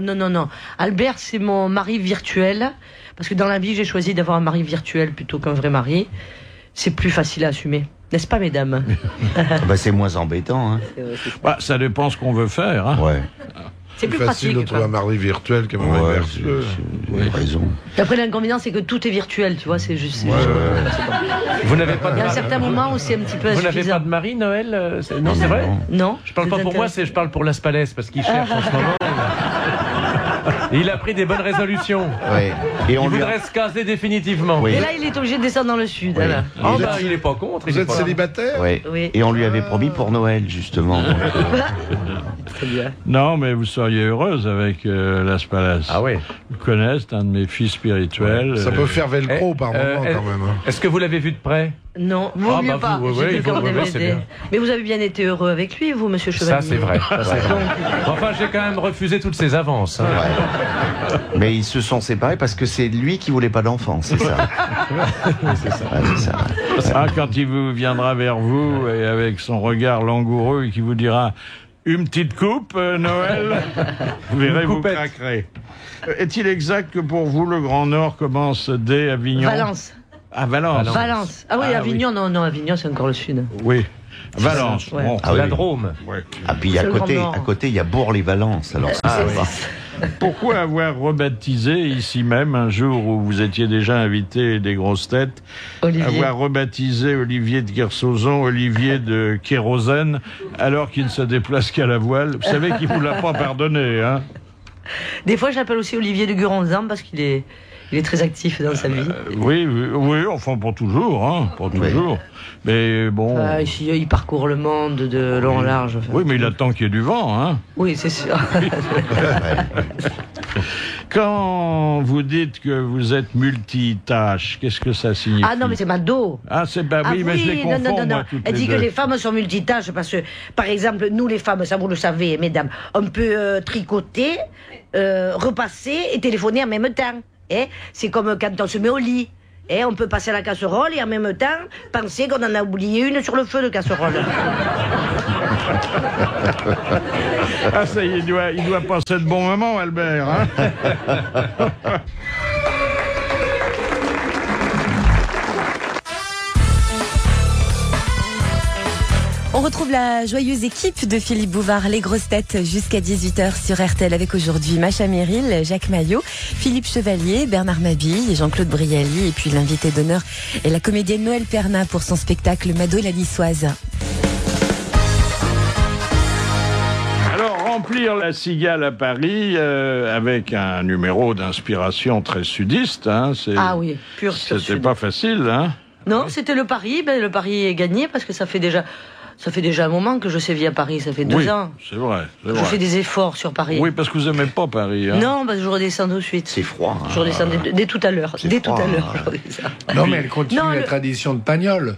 Albert, c'est mon mari virtuel, parce que dans la vie, j'ai choisi d'avoir un mari virtuel plutôt qu'un vrai mari. C'est plus facile à assumer. N'est-ce pas, mesdames? C'est moins embêtant. Hein. Ça dépend ce qu'on veut faire. Hein. Ouais. C'est plus facile pratique. de trouver un mari virtuel qu'un mari vertueux. Vous avez raison. Et après, l'inconvénient, c'est que tout est virtuel, tu vois, c'est juste... Vous n'avez pas de... Il y a un certain moment où c'est un petit peu Vous n'avez pas de mari, Noël? Non, c'est vrai? Non. Je parle pas pour moi, je parle pour Las Palais, parce qu'il cherche en ce moment. Il a pris des bonnes résolutions. Ouais. Et il voudrait se caser définitivement. Oui. Et là, il est obligé de descendre dans le sud. Oui. Alors. Il n'est pas contre. Vous êtes célibataire? Oui. Et on lui avait promis pour Noël, justement. Très bien. Non, mais vous seriez heureuse avec Las Palais. Ah oui. Je le connais, c'est un de mes fils spirituels. Ça peut faire velcro par moment, quand même. Hein. Est-ce que vous l'avez vu de près? Non, vaut mieux pas. Mais vous avez bien été heureux avec lui, vous, monsieur Chevalier. Ça, c'est vrai. Enfin, j'ai quand même refusé toutes ses avances. Hein. Ouais. Mais ils se sont séparés parce que c'est lui qui voulait pas d'enfant, c'est ça. C'est ça. Ouais, c'est ça. Quand il vous viendra vers vous et avec son regard langoureux et qui vous dira une petite coupe, Noël, vous verrez, vous craquerez. Est-il exact que pour vous, le Grand Nord commence dès Avignon? Valence. Ah, Valence. Ah oui, Avignon, oui. Non, Avignon, c'est encore le sud. Oui. Valence. Ouais. Bon. La Drôme. Ouais. Ah, puis à côté, il y a Bourg-les-Valence. Alors, Pourquoi avoir rebaptisé ici même, un jour où vous étiez déjà invité des grosses têtes, avoir rebaptisé Olivier de Kersauzon, Olivier de Kérosène, alors qu'il ne se déplace qu'à la voile? Vous savez qu'il ne vous l'a pas pardonné, hein? Des fois, j'appelle aussi Olivier de Guranzan parce qu'il est très actif dans sa vie. Oui, enfin pour toujours, hein, pour toujours. Mais bon... il parcourt le monde de long en large. Enfin. Oui, mais il attend qu'il y ait du vent, hein. Oui, c'est sûr. Quand vous dites que vous êtes multitâche, qu'est-ce que ça signifie? Ah non, mais c'est Mado. Ah, mais je les confonds, moi, toutes Elle les dit deux. que les femmes sont multitâches parce que, par exemple, nous les femmes, ça vous le savez, mesdames, on peut tricoter, repasser et téléphoner en même temps. C'est comme quand on se met au lit. On peut passer à la casserole et en même temps penser qu'on en a oublié une sur le feu de casserole. Ah, ça y est, il doit passer de bons moments, Albert. Hein. On retrouve la joyeuse équipe de Philippe Bouvard, les grosses têtes, jusqu'à 18h sur RTL avec aujourd'hui Macha Merrill, Jacques Maillot, Philippe Chevalier, Bernard Mabille et Jean-Claude Brialy. Et puis l'invité d'honneur est la comédienne Noël Perna pour son spectacle Mado la Niçoise. Alors, remplir la Cigale à Paris avec un numéro d'inspiration très sudiste, hein, ah oui, pur c'était sud. pas facile, hein. Non, c'était le pari. Le pari est gagné parce que ça fait déjà un moment que je sévis à Paris, ça fait 2 ans. C'est vrai. Je fais des efforts sur Paris. Oui, parce que vous n'aimez pas Paris. Hein. Non, je redescends tout de suite. C'est froid. Hein. Je redescends dès tout à l'heure. Je redescends. Non, mais elle continue la tradition de Pagnol.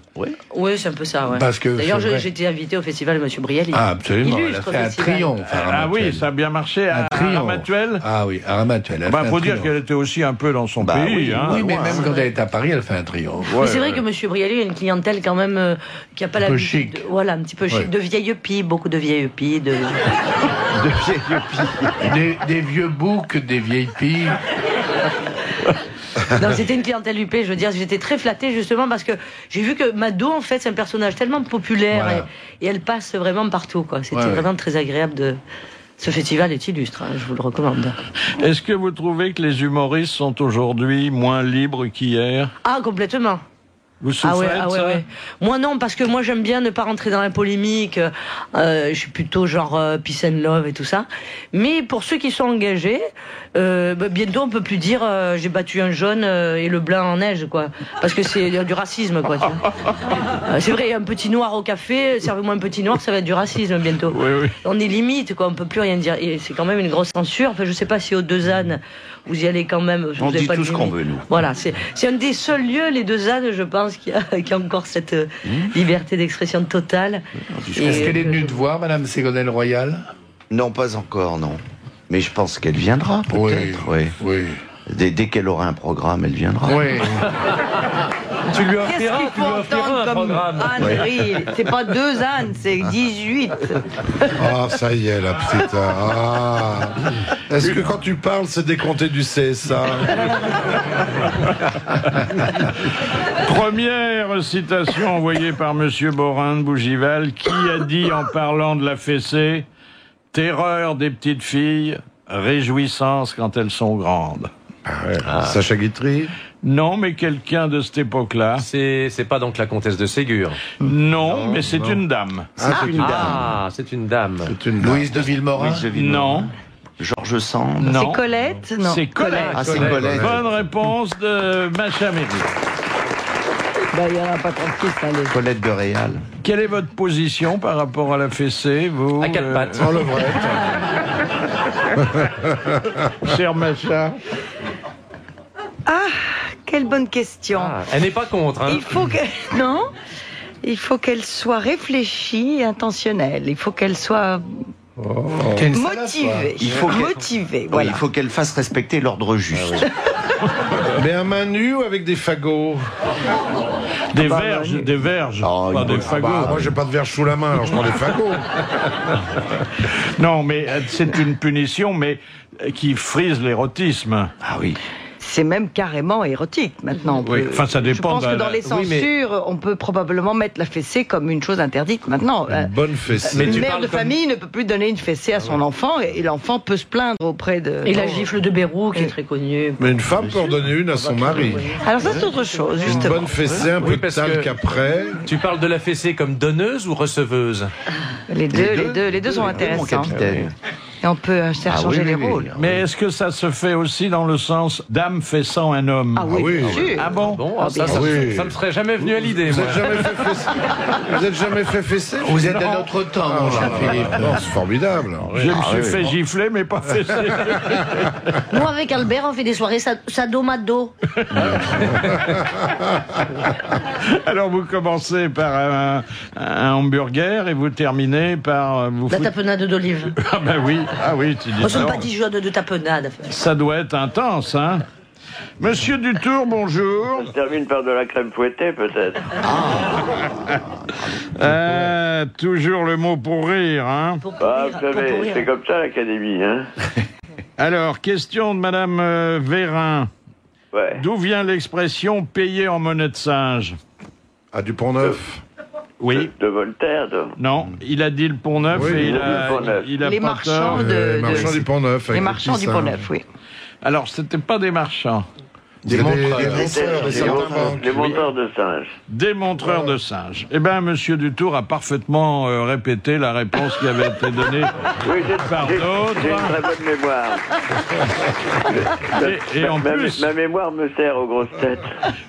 Oui, c'est un peu ça, ouais. Parce que d'ailleurs, j'ai été invité au festival de Monsieur Brialy. Ah, absolument. Illustre elle a fait un triomphe. Ah oui, ça a bien marché à Ramatuelle. Ah oui, à Ramatuelle. Il faut dire qu'elle était aussi un peu dans son pays. Oui, hein. oui, mais même quand elle est à Paris, elle fait un triomphe. Mais c'est vrai que Monsieur Brialy a une clientèle quand même qui n'a pas l'habitude. Voilà, un petit peu chic. De vieilles pies, beaucoup de vieilles pies. De vieilles pies. Des vieux boucs, des vieilles pies. Non, c'était une clientèle huppée, je veux dire, j'étais très flattée justement parce que j'ai vu que Mado, en fait, c'est un personnage tellement populaire et elle passe vraiment partout, quoi. C'était vraiment très agréable de... Ce festival est illustre, hein, je vous le recommande. Est-ce que vous trouvez que les humoristes sont aujourd'hui moins libres qu'hier? Ah, complètement. Vous souffrez de ça? Ouais. Moi non, parce que moi j'aime bien ne pas rentrer dans la polémique. Je suis plutôt genre peace and love et tout ça. Mais pour ceux qui sont engagés, bientôt on peut plus dire j'ai battu un jaune et le blanc en neige, quoi. Parce que c'est du racisme, quoi. C'est vrai, un petit noir au café, servez-moi un petit noir, ça va être du racisme bientôt. Oui. On est limite, quoi. On peut plus rien dire. Et c'est quand même une grosse censure. Enfin, je sais pas si aux Deux Ânes vous y allez quand même. On dit tout ce qu'on veut, nous. Voilà, c'est un des seuls lieux, les Deux Ânes, je pense, qui a encore cette liberté d'expression totale. Est-ce qu'elle est venue te voir, Madame Ségolène Royal? Non, pas encore, non. Mais je pense qu'elle viendra, peut-être. Oui. Dès qu'elle aura un programme, elle viendra. Oui. Tu lui Qu'est-ce offriras qu'il faut entendre un comme programme. ânerie? C'est pas 2 ânes, c'est 18. Ah, ça y est, la petite. Ah. Est-ce que quand tu parles, c'est décompté du CSA? Première citation envoyée par Monsieur Borin de Bougival, qui a dit en parlant de la fessée, terreur des petites filles, réjouissance quand elles sont grandes. Sacha Guitry? Non, mais quelqu'un de cette époque-là. C'est pas donc la comtesse de Ségur? Non, mais c'est une dame. C'est une dame. Louise de Villemorin? Non. Georges Sand? Non. C'est Colette? Non. C'est Colette. Ah, c'est Colette. Bonne réponse de Macha Méry. Il n'y en a pas 36, allez. Colette de Réal. Quelle est votre position par rapport à la fessée, vous? À 4 pattes. Oh, le vrai. Cher Macha. Ah, quelle bonne question. Elle n'est pas contre. Hein. Il faut que... Non, il faut qu'elle soit réfléchie et intentionnelle. Il faut qu'elle soit motivée. Motivée, voilà. Il faut qu'elle fasse respecter l'ordre juste. Mais à main nue ou avec des fagots? Des verges. Oh, pas des fagots. Moi, j'ai pas de verge sous la main, alors je prends des fagots. Non, mais c'est une punition, mais qui frise l'érotisme. Ah oui. C'est même carrément érotique maintenant. Oui, enfin ça dépend. Je pense que dans les censures, on peut probablement mettre la fessée comme une chose interdite maintenant. Une bonne fessée. Mais une mère de famille ne peut plus donner une fessée à son enfant et l'enfant peut se plaindre auprès de... Et la gifle de Bérou qui est très connue. Mais une femme peut en donner une à son mari. Alors ça c'est autre chose, justement. Une bonne fessée, un peu de talc après. Tu parles de la fessée comme donneuse ou receveuse? Les deux sont intéressants. Mon capitaine. Et on peut changer les rôles. Mais est-ce que ça se fait aussi dans le sens dame fessant un homme? Ah oui, bien sûr. Ah bon? Ça me serait jamais venu à l'idée. Vous êtes jamais fait fesser? Vous êtes à notre temps, mon cher Philippe. Non, c'est formidable. Je me suis fait gifler, mais pas fesser. Nous, avec Albert, on fait des soirées sadomado. Alors vous commencez par un hamburger et vous terminez par... La tapenade d'olive. Ah ben oui. Ah oui, tu dis Moi, je ne ça. pas dit jaune de tapenade. Ça doit être intense, hein? Monsieur Dutour, bonjour. Je termine par de la crème fouettée, peut-être. Toujours le mot pour rire, hein? Vous savez, c'est comme ça, l'Académie, hein? Alors, question de Madame Vérin. Ouais. D'où vient l'expression payer en monnaie de singe? Ah, du Pont-Neuf. Oui. De Voltaire, Non, il a dit le Pont-Neuf et il a les pas marchands tort. Les marchands du Pont-Neuf. Les marchands du Pont-Neuf, oui. Alors, c'était pas des marchands. Des montreurs, les monteurs de singes. Des montreurs de singes. Eh bien, Monsieur Dutour a parfaitement répété la réponse qui avait été donnée par d'autres. J'ai une très bonne mémoire. Et en plus, ma mémoire me sert aux grosses têtes.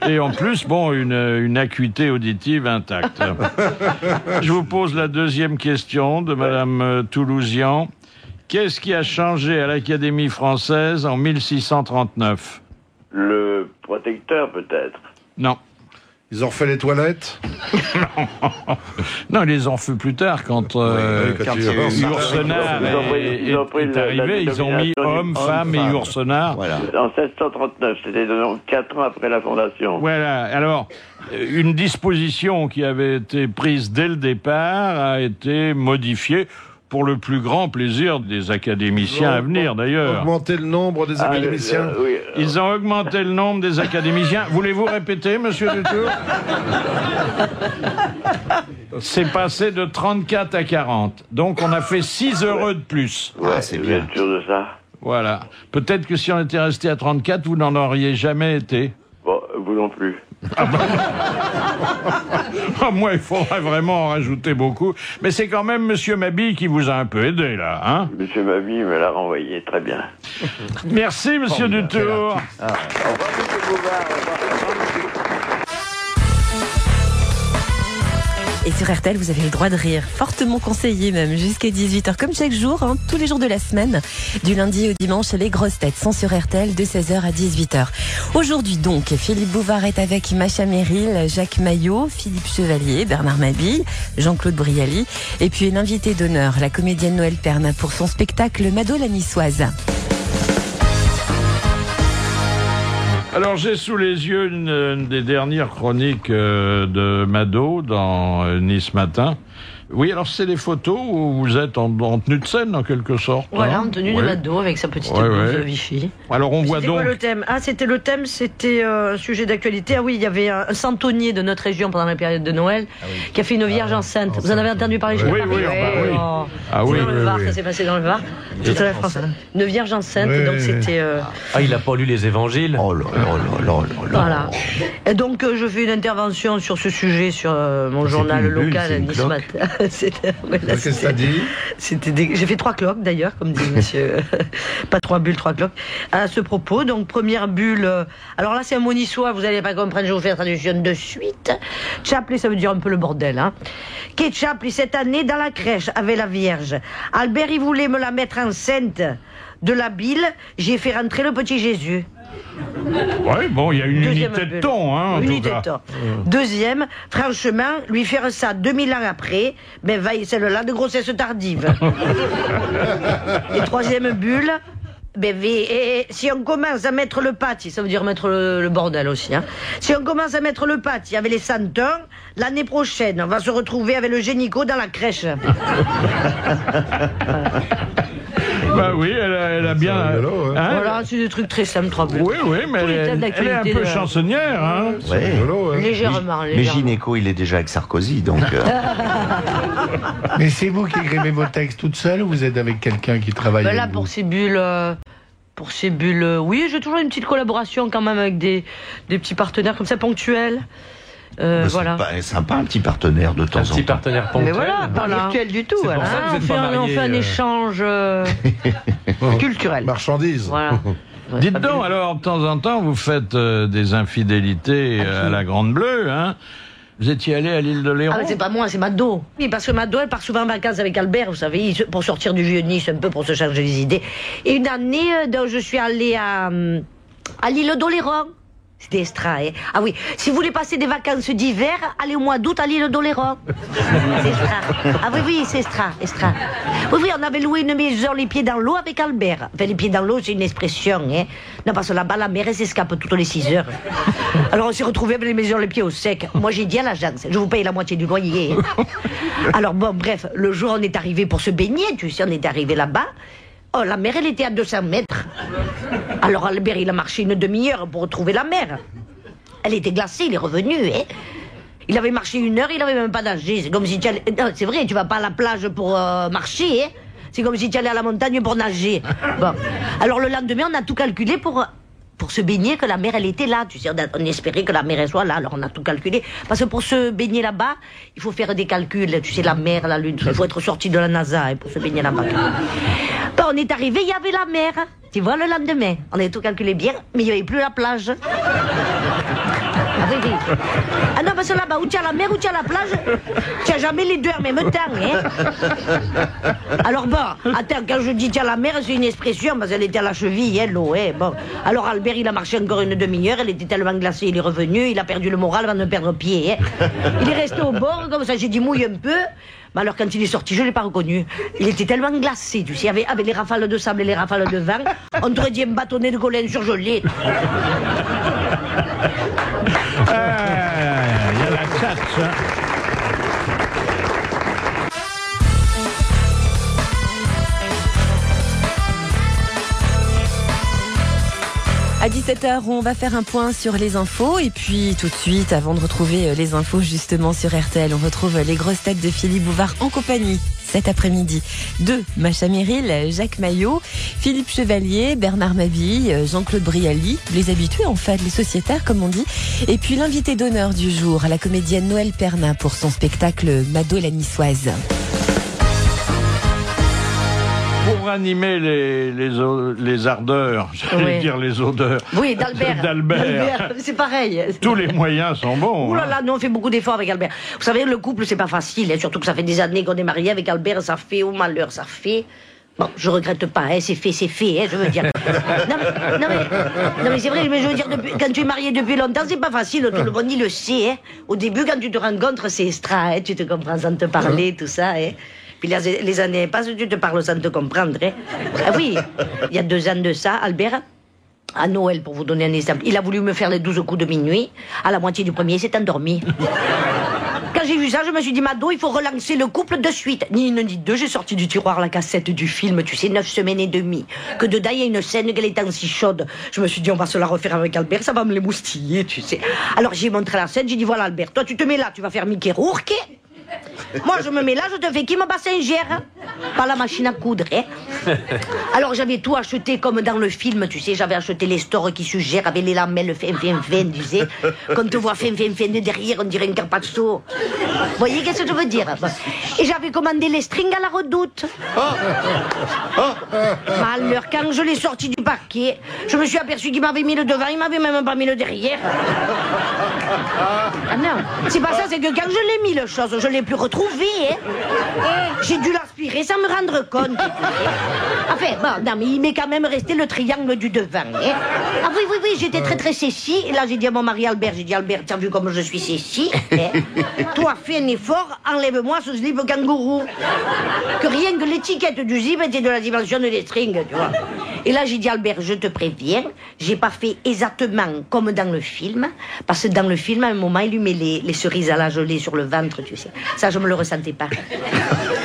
Et en plus, bon, une acuité auditive intacte. Je vous pose la deuxième question de Madame Toulousian. Qu'est-ce qui a changé à l'Académie française en 1639? Le protecteur, peut-être. Non. Ils ont refait les toilettes? Non, ils les ont fait plus tard quand Yourcenar est arrivé. Ils ont mis hommes, femmes et Yourcenar. Voilà. En 1639, c'était donc 4 ans après la fondation. Voilà. Alors, une disposition qui avait été prise dès le départ a été modifiée pour le plus grand plaisir des académiciens à venir, d'ailleurs. Augmenter le nombre des académiciens? Oui. Ils ont augmenté le nombre des académiciens. Voulez-vous répéter, monsieur Dutour? C'est passé de 34 à 40. Donc, on a fait 6 heureux de plus. Ouais, c'est bien sûr de ça. Voilà. Peut-être que si on était resté à 34, vous n'en auriez jamais été. Bon, vous non plus. Moi, il faudrait vraiment en rajouter beaucoup. Mais c'est quand même Monsieur Mabille qui vous a un peu aidé, là, hein? Monsieur Mabille me l'a renvoyé, très bien. Merci, Monsieur Dutour. Au revoir, Monsieur Bouvard. Au revoir. Et sur RTL, vous avez le droit de rire, fortement conseillé même, jusqu'à 18h, comme chaque jour, hein, tous les jours de la semaine, du lundi au dimanche, les grosses têtes sont sur RTL de 16h à 18h. Aujourd'hui donc, Philippe Bouvard est avec Macha Merrill, Jacques Maillot, Philippe Chevalier, Bernard Mabille, Jean-Claude Brialy, et puis l'invité d'honneur, la comédienne Noël Pern, pour son spectacle Mado la Niçoise. Alors j'ai sous les yeux une des dernières chroniques de Mado dans Nice Matin. Oui, alors c'est des photos où vous êtes en tenue de scène en quelque sorte. Voilà, hein, en tenue de Mado avec sa petite blouse Vichy. Alors on voit donc... C'était quoi le thème? Ah, c'était le thème, c'était un sujet d'actualité. Ah oui, il y avait un centenier de notre région pendant la période de Noël qui a fait une vierge enceinte. Vous en avez entendu parler chez Paris? Oui. Ah oui, dans le Var, ça s'est passé dans le Var. Toute la France. Une vierge enceinte, donc c'était... Ah, il a pas lu les évangiles? Oh là là. Voilà. Et donc je fais une intervention sur ce sujet sur mon journal local Nice Matin. Qu'est-ce que ça dit? J'ai fait 3 cloques d'ailleurs, comme dit monsieur. Pas 3 bulles, 3 cloques. À ce propos, donc première bulle. Alors là, c'est un mot niçois, vous n'allez pas comprendre, je vais vous faire la traduction de suite. Chapli, ça veut dire un peu le bordel. Hein. Chapli, cette année, dans la crèche, avec la Vierge. Albert, il voulait me la mettre enceinte de la bile. J'ai fait rentrer le petit Jésus. Oui, bon, il y a une unité de ton, hein, en tout cas. Deuxième, franchement, lui faire ça 2000 ans après, ben vaille celle-là de grossesse tardive. Et troisième bulle, ben, si on commence à mettre le pâtis, ça veut dire mettre le bordel aussi, hein. Si on commence à mettre le pâtis avec les santons, l'année prochaine, on va se retrouver avec le génico dans la crèche. Bah oui, elle a bien... Rigolo, hein. Voilà, c'est des trucs très simples, 3 bulles. Oui, mais elle est un peu chansonnière, hein. Ouais. Rigolo, hein. Légèrement. Mais gynéco, il est déjà avec Sarkozy, donc... Mais c'est vous qui écrivez vos textes toute seule ou vous êtes avec quelqu'un qui travaille Ben là, avec pour vous? ces bulles, oui, j'ai toujours une petite collaboration quand même avec des petits partenaires comme ça, ponctuels. Voilà. C'est sympa, un petit partenaire de temps en temps. Un petit partenaire ponctuel. Mais voilà, pas virtuel du tout. C'est pour Voilà. ça que vous êtes pas mariés, on fait un échange culturel. Marchandise. Voilà. Dites donc, alors, de temps en temps, vous faites des infidélités à la Grande Bleue, hein. Vous étiez allé à l'île de Léron? Ah, mais c'est pas moi, c'est Mado. Oui, parce que Mado, elle part souvent en vacances avec Albert, vous savez, pour sortir du vieux Nice, un peu pour se changer les idées. Et une année, donc, je suis allée à l'île d'Oléron. C'était Estra, hein. Ah oui, si vous voulez passer des vacances d'hiver, allez au mois d'août à l'île d'Oléron. C'est Estra. Ah oui, c'est Estra. Oui, on avait loué une maison les pieds dans l'eau avec Albert. Enfin, les pieds dans l'eau, c'est une expression, hein. Non, parce que là-bas, la mer, elle s'escape toutes les 6 heures. Alors, on s'est retrouvés avec les maisons les pieds au sec. Moi, j'ai dit à l'agence, je vous paye la moitié du loyer. Hein. Alors, bon, bref, le jour, on est arrivé pour se baigner, tu sais, on est arrivé là-bas. Oh, la mer, elle était à 200 mètres. Alors Albert, il a marché une demi-heure pour retrouver la mer. Elle était glacée, il est revenu, hein. Il avait marché 1 heure, il n'avait même pas nagé. C'est comme si tu allais... Non, c'est vrai, tu vas pas à la plage pour marcher, hein. C'est comme si tu allais à la montagne pour nager. Bon. Alors le lendemain, on a tout calculé pour se baigner, que la mer, elle était là. Tu sais, on espérait que la mer, elle soit là. Alors on a tout calculé. Parce que pour se baigner là-bas, il faut faire des calculs. Tu sais, la mer, la lune, il faut être sorti de la NASA, hein, pour se baigner là-bas. Bon, on est arrivé, il y avait la mer. Tu vois, le lendemain, on avait tout calculé bien, mais il n'y avait plus la plage. Ah non, parce que là-bas, où tu as la mer, où tu as la plage, tu n'as jamais les deux en même temps, hein. Alors bon, attends, quand je dis tu as la mer, c'est une expression, parce qu'elle était à la cheville, hein, l'eau, hein, bon. Alors Albert, il a marché encore une demi-heure, elle était tellement glacée, il est revenu, il a perdu le moral avant de perdre pied, hein. Il est resté au bord, comme ça, j'ai dit mouille un peu. Mais alors quand il est sorti, je ne l'ai pas reconnu. Il était tellement glacé, tu sais, avec les rafales de sable et les rafales de vent, on t'aurait dit un bâtonnet de golin surgelé. Il y a la tchatche, hein. À 17h, on va faire un point sur les infos. Et puis, tout de suite, avant de retrouver les infos justement sur RTL, on retrouve les grosses têtes de Philippe Bouvard en compagnie. cet après-midi de Macha Merrill, Jacques Maillot, Philippe Chevalier, Bernard Mabille, Jean-Claude Brialy, les habitués en fait, les sociétaires comme on dit, et puis l'invité d'honneur du jour, la comédienne Noël Perna pour son spectacle Mado la Niçoise. Pour animer les ardeurs, j'allais dire les odeurs. Oui, d'Albert. C'est pareil. Tous les moyens sont bons. Ouh là là, nous on fait beaucoup d'efforts avec Albert. Vous savez, le couple c'est pas facile, hein, surtout que ça fait des années qu'on est mariés avec Albert, ça fait au malheur, ça fait. Bon, je regrette pas, hein, c'est fait, hein, je veux dire. Non mais c'est vrai, mais je veux dire, quand tu es marié depuis longtemps, c'est pas facile, tout le monde il le sait. Hein. Au début, quand tu te rencontres, c'est extra, hein, tu te comprends sans te parler, tout ça. Hein. Puis les années passent, tu te parles sans te comprendre. Hein. Ah oui, il y a 2 ans de ça, Albert, à Noël, pour vous donner un exemple, il a voulu me faire les 12 coups de minuit. À la moitié du premier, il s'est endormi. Quand j'ai vu ça, je me suis dit, Mado, il faut relancer le couple de suite. Ni une ni deux, j'ai sorti du tiroir la cassette du film, tu sais, 9 semaines et demie. Que dedans, il y a une scène qu'elle est si chaude. Je me suis dit, on va se la refaire avec Albert, ça va me l'émoustiller, tu sais. Alors j'ai montré la scène, j'ai dit, voilà Albert, toi tu te mets là, tu vas faire Mickey Rourke. Moi je me mets là, je te fais Kim Basinger, pas la machine à coudre. Hein. Alors j'avais tout acheté comme dans le film, tu sais, j'avais acheté les stores qui suggèrent avec les lamelles fin, tu sais. Quand on te voit fin de derrière, on dirait un carpaccio. Vous voyez qu'est-ce que je veux dire? Et j'avais commandé les strings à la Redoute. Alors quand je l'ai sorti du paquet, je me suis aperçu qu'il m'avait mis le devant, il m'avait même pas mis le derrière. Ah non, c'est pas ça, c'est que quand je l'ai mis le chose, je l'ai plus retrouvé. Hein. J'ai dû l'aspirer sans me rendre compte. Enfin, bon, non, mais il m'est quand même resté le triangle du devant. Hein. Ah oui, j'étais très sexy. Et là, j'ai dit à mon mari Albert, t'as vu comme je suis sexy? Hein. Toi, fais un effort, enlève-moi ce slip kangourou. Que rien que l'étiquette du zip était de la dimension des strings, tu vois. Et là, j'ai dit Albert, je te préviens, j'ai pas fait exactement comme dans le film, parce que dans le film, à un moment, il lui met les cerises à la gelée sur le ventre, tu sais. Ça, je me le ressentais pas.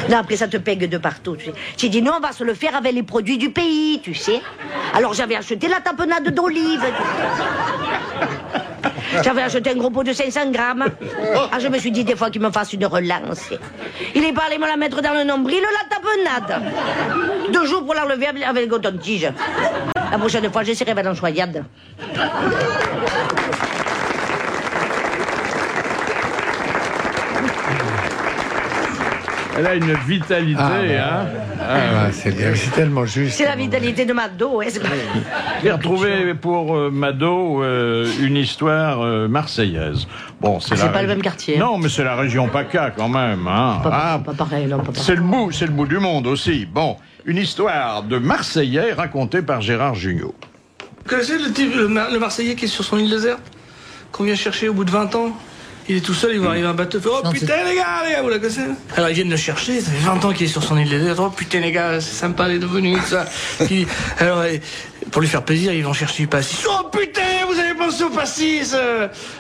Non, après, ça te pègue de partout, tu sais. J'ai dit, non, on va se le faire avec les produits du pays, tu sais. Alors, j'avais acheté la tapenade d'olive. J'avais acheté un gros pot de 500 grammes. Ah, je me suis dit des fois qu'il me fasse une relance. Il est pas allé me la mettre dans le nombril, la tapenade. 2 jours pour l'enlever avec le coton-tige. La prochaine fois, j'essaierai avec l'enchoyade. Elle a une vitalité, c'est tellement juste. C'est la vitalité de Mado, hein, J'ai retrouvé pour Mado une histoire marseillaise. Bon, c'est pas le même quartier. Non, mais c'est la région PACA quand même. Hein. Pas pareil, non, pas pareil. C'est le bout du monde aussi. Bon, une histoire de Marseillais racontée par Gérard Jugnot. Vous connaissez le type, le Marseillais qui est sur son île déserte, qu'on vient chercher au bout de 20 ans? Il est tout seul, il va arriver un bateau, il fait « Oh putain les gars, vous la connaissez ?» Alors ils viennent le chercher, ça fait 20 ans qu'il est sur son île déserte. « Oh putain les gars, c'est sympa d'être venu, ça. » Alors pour lui faire plaisir, ils vont chercher du pastis. « Oh putain, vous avez pensé au pastis !»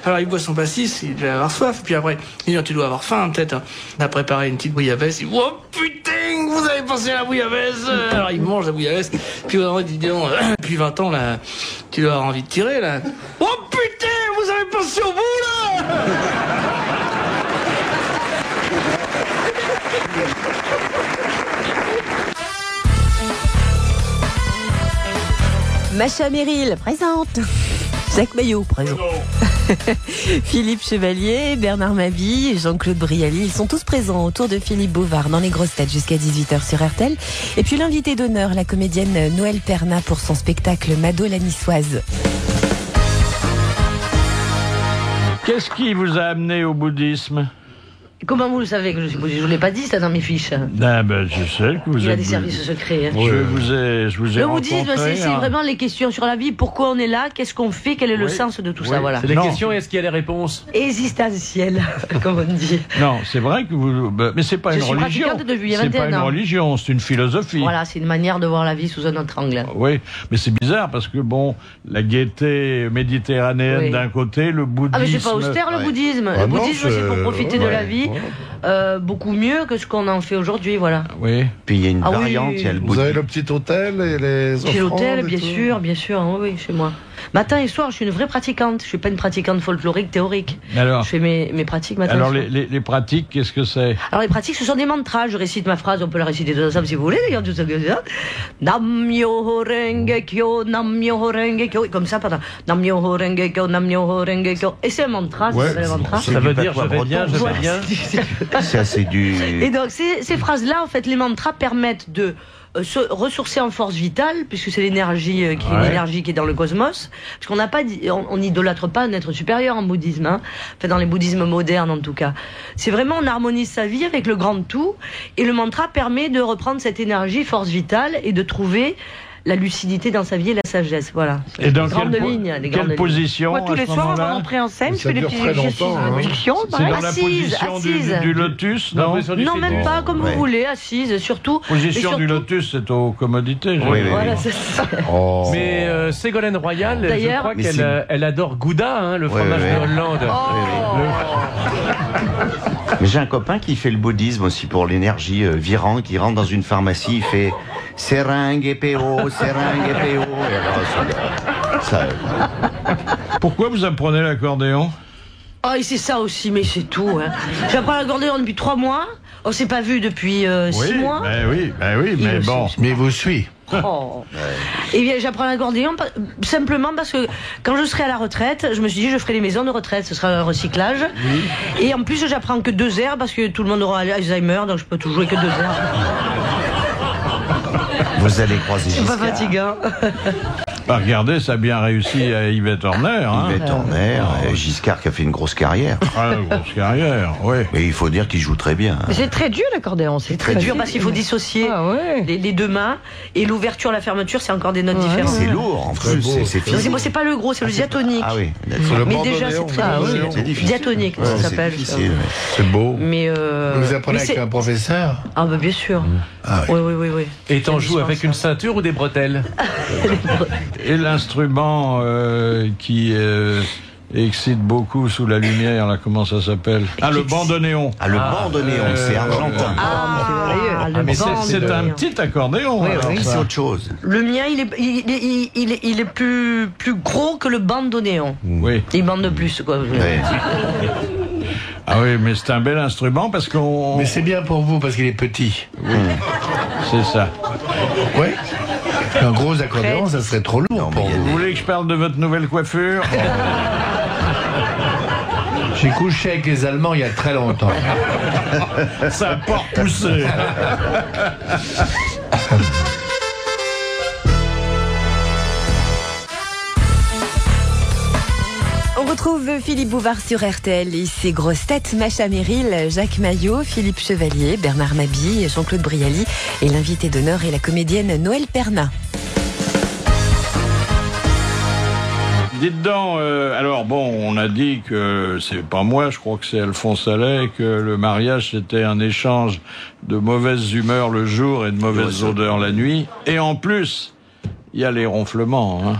Alors il boit son pastis, il devait avoir soif, puis après, il dit « Tu dois avoir faim peut-être. Hein. » On a préparé une petite bouillabaisse, il dit « Oh putain, vous avez pensé à la bouillabaisse !» Alors il mange la bouillabaisse, puis il dit « Depuis 20 ans, là, tu dois avoir envie de tirer, là. »« Oh putain, vous avez pensé au bout, là !» Macha Merrill, présente. Jacques Maillot, présent. Philippe Chevalier, Bernard Mabille, Jean-Claude Brialy, ils sont tous présents autour de Philippe Bouvard dans les grosses têtes jusqu'à 18h sur RTL. Et puis l'invité d'honneur, la comédienne Noël Perna pour son spectacle Mado la Niçoise. Qu'est-ce qui vous a amené au bouddhisme? Comment vous le savez que je suis bouddhiste? Je ne l'ai pas dit, ça, dans mes fiches. Ah ben, je sais que vous êtes... Il a des services secrets. Hein. Je vous ai le bouddhisme, c'est vraiment les questions sur la vie. Pourquoi on est là? Qu'est-ce qu'on fait? Quel est le sens de tout ça? Voilà. C'est des questions et est-ce qu'il y a des réponses? Existentielles, comme on dit. Non, c'est vrai que vous... Mais c'est pas une religion. C'est pas une religion, c'est une philosophie. Voilà, c'est une manière de voir la vie sous un autre angle. Oui, mais c'est bizarre parce que, bon, la gaieté méditerranéenne d'un côté, le bouddhisme... Ah mais c'est pas austère, le bouddhisme. Le bouddhisme, c'est pour profiter de la vie. vie beaucoup mieux que ce qu'on en fait aujourd'hui, voilà. Oui. Puis il y a une Ah oui. variante, il y a le Vous avez le petit hôtel et les Chez offrandes l'hôtel, et bien tout sûr, oui, chez moi. Matin et soir, je suis une vraie pratiquante. Je suis pas une pratiquante folklorique, théorique. Alors, je fais mes pratiques matin alors et soir. les pratiques, qu'est-ce que c'est? Alors les pratiques, ce sont des mantras. Je récite ma phrase, on peut la réciter tous ensemble si vous voulez, les gars, tout ça, comme ça. Nam-myoho renge kyo, nam-myoho renge kyo. Comme ça, pardon. Nam-myoho renge kyo, nam-myoho renge kyo. Et c'est un mantra, ça s'appelle un mantra. Ça veut dire je vais bien, je vais bien. Ça, c'est du... Et donc ces phrases-là, en fait, les mantras permettent de se ressourcer en force vitale, puisque c'est l'énergie l'énergie qui est dans le cosmos. Parce qu'on n'a pas, on n'idolâtre pas un être supérieur en bouddhisme, hein. Enfin, dans les bouddhismes modernes en tout cas. C'est vraiment on harmonise sa vie avec le grand tout, et le mantra permet de reprendre cette énergie, force vitale, et de trouver la lucidité dans sa vie et la sagesse, voilà. Et dans quelle position Moi, tous les soirs, avant d'entrer en scène, je fais des petits exercices de diction. C'est dans la position du lotus, non? Non, même pas, comme vous voulez, assise, surtout. Position du lotus, c'est aux commodités. Voilà, c'est ça. Mais Ségolène Royal, je crois qu'elle adore Gouda, hein, le fromage de Hollande. Mais j'ai un copain qui fait le bouddhisme aussi pour l'énergie, Viran, qui rentre dans une pharmacie, il fait seringue et PO, seringue et PO. Et alors, Pourquoi vous apprenez l'accordéon? Ah, et c'est ça aussi, mais c'est tout. Hein. J'apprends l'accordéon depuis 3 mois. On s'est pas vu depuis 6 mois. Oui, mais bon. Mais vous suit. Oh. Eh bien, j'apprends l'accordéon simplement parce que quand je serai à la retraite, je me suis dit je ferai les maisons de retraite, ce sera un recyclage. Oui. Et en plus, j'apprends que 2 airs parce que tout le monde aura Alzheimer, donc je peux tout jouer que 2 airs. Vous allez croiser Giscard. C'est pas fatigant. Bah, regardez, ça a bien réussi à Yvette Horner. Hein. Yvette Horner, Giscard qui a fait une grosse carrière. Ah, une grosse carrière, oui. Mais il faut dire qu'il joue très bien. Mais c'est très dur l'accordéon, c'est très dur parce qu'il faut dissocier les 2 mains, et l'ouverture, la fermeture, c'est encore des notes différentes. C'est lourd en plus, c'est physique. Moi, c'est pas le gros, c'est le diatonique. Ah oui, mais déjà, c'est très difficile. Diatonique, ça s'appelle. C'est beau. Mais vous apprenez avec un professeur? Ah, bah bien sûr. Ah, oui. Oui. Et t'en joues avec une ceinture ou des bretelles? Et l'instrument qui excite beaucoup sous la lumière, là, comment ça s'appelle? Ah, le bandoneon. Ah, le bandoneon, c'est argentin. Mais c'est un petit accordéon. Oui, c'est autre chose. Le mien, il est plus gros que le bandoneon. Oui. Il bande plus, quoi. Oui. Ah oui, mais c'est un bel instrument parce qu'on... Mais c'est bien pour vous parce qu'il est petit. Oui. C'est ça. Oui. Un gros accordéon, ça serait trop lourd pour vous. Vous voulez que je parle de votre nouvelle coiffure? J'ai couché avec les Allemands il y a très longtemps. Ça a pas repoussé. On retrouve Philippe Bouvard sur RTL et ses grosses têtes, Macha Merrill, Jacques Maillot, Philippe Chevalier, Bernard Mabille, Jean-Claude Brialy, et l'invité d'honneur est la comédienne Noël Perna. Dites donc, alors bon, on a dit que, c'est pas moi, je crois que c'est Alphonse Allais, que le mariage c'était un échange de mauvaise humeur le jour et de mauvaises odeurs la nuit. Et en plus, il y a les ronflements. Hein.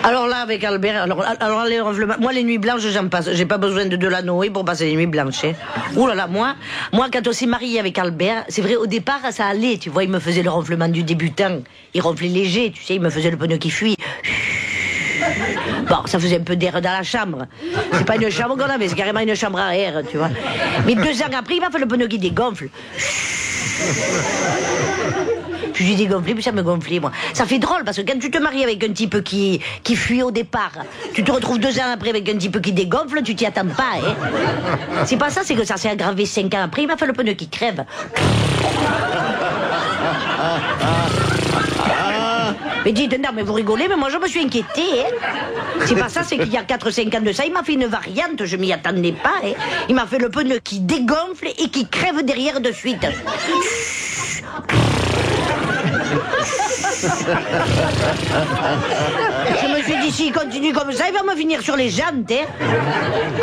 Alors là, avec Albert, alors les ronflements, moi les nuits blanches, j'en passe. J'ai pas besoin de la Noé pour passer les nuits blanches. Hein. Ouh là là, moi quand on s'est marié avec Albert, c'est vrai, au départ, ça allait, tu vois, il me faisait le ronflement du débutant. Il ronflait léger, tu sais, il me faisait le pneu qui fuit. Bon, ça faisait un peu d'air dans la chambre. C'est pas une chambre qu'on avait, c'est carrément une chambre à air, tu vois. Mais 2 ans après, il m'a fait le pneu qui dégonfle. Puis j'ai dégonflé, puis ça me gonflait, moi. Ça fait drôle, parce que quand tu te maries avec un type qui fuit au départ, tu te retrouves 2 ans après avec un type qui dégonfle, tu t'y attends pas, hein. C'est pas ça, c'est que ça s'est aggravé 5 ans après, il m'a fait le pneu qui crève. Mais dites, non, mais vous rigolez, mais moi je me suis inquiétée, hein. C'est pas ça, c'est qu'il y a 4-5 ans de ça, il m'a fait une variante, je m'y attendais pas, hein. Il m'a fait le pneu qui dégonfle et qui crève derrière de suite. Je me suis dit, s'il continue comme ça, il va me finir sur les jantes, hein.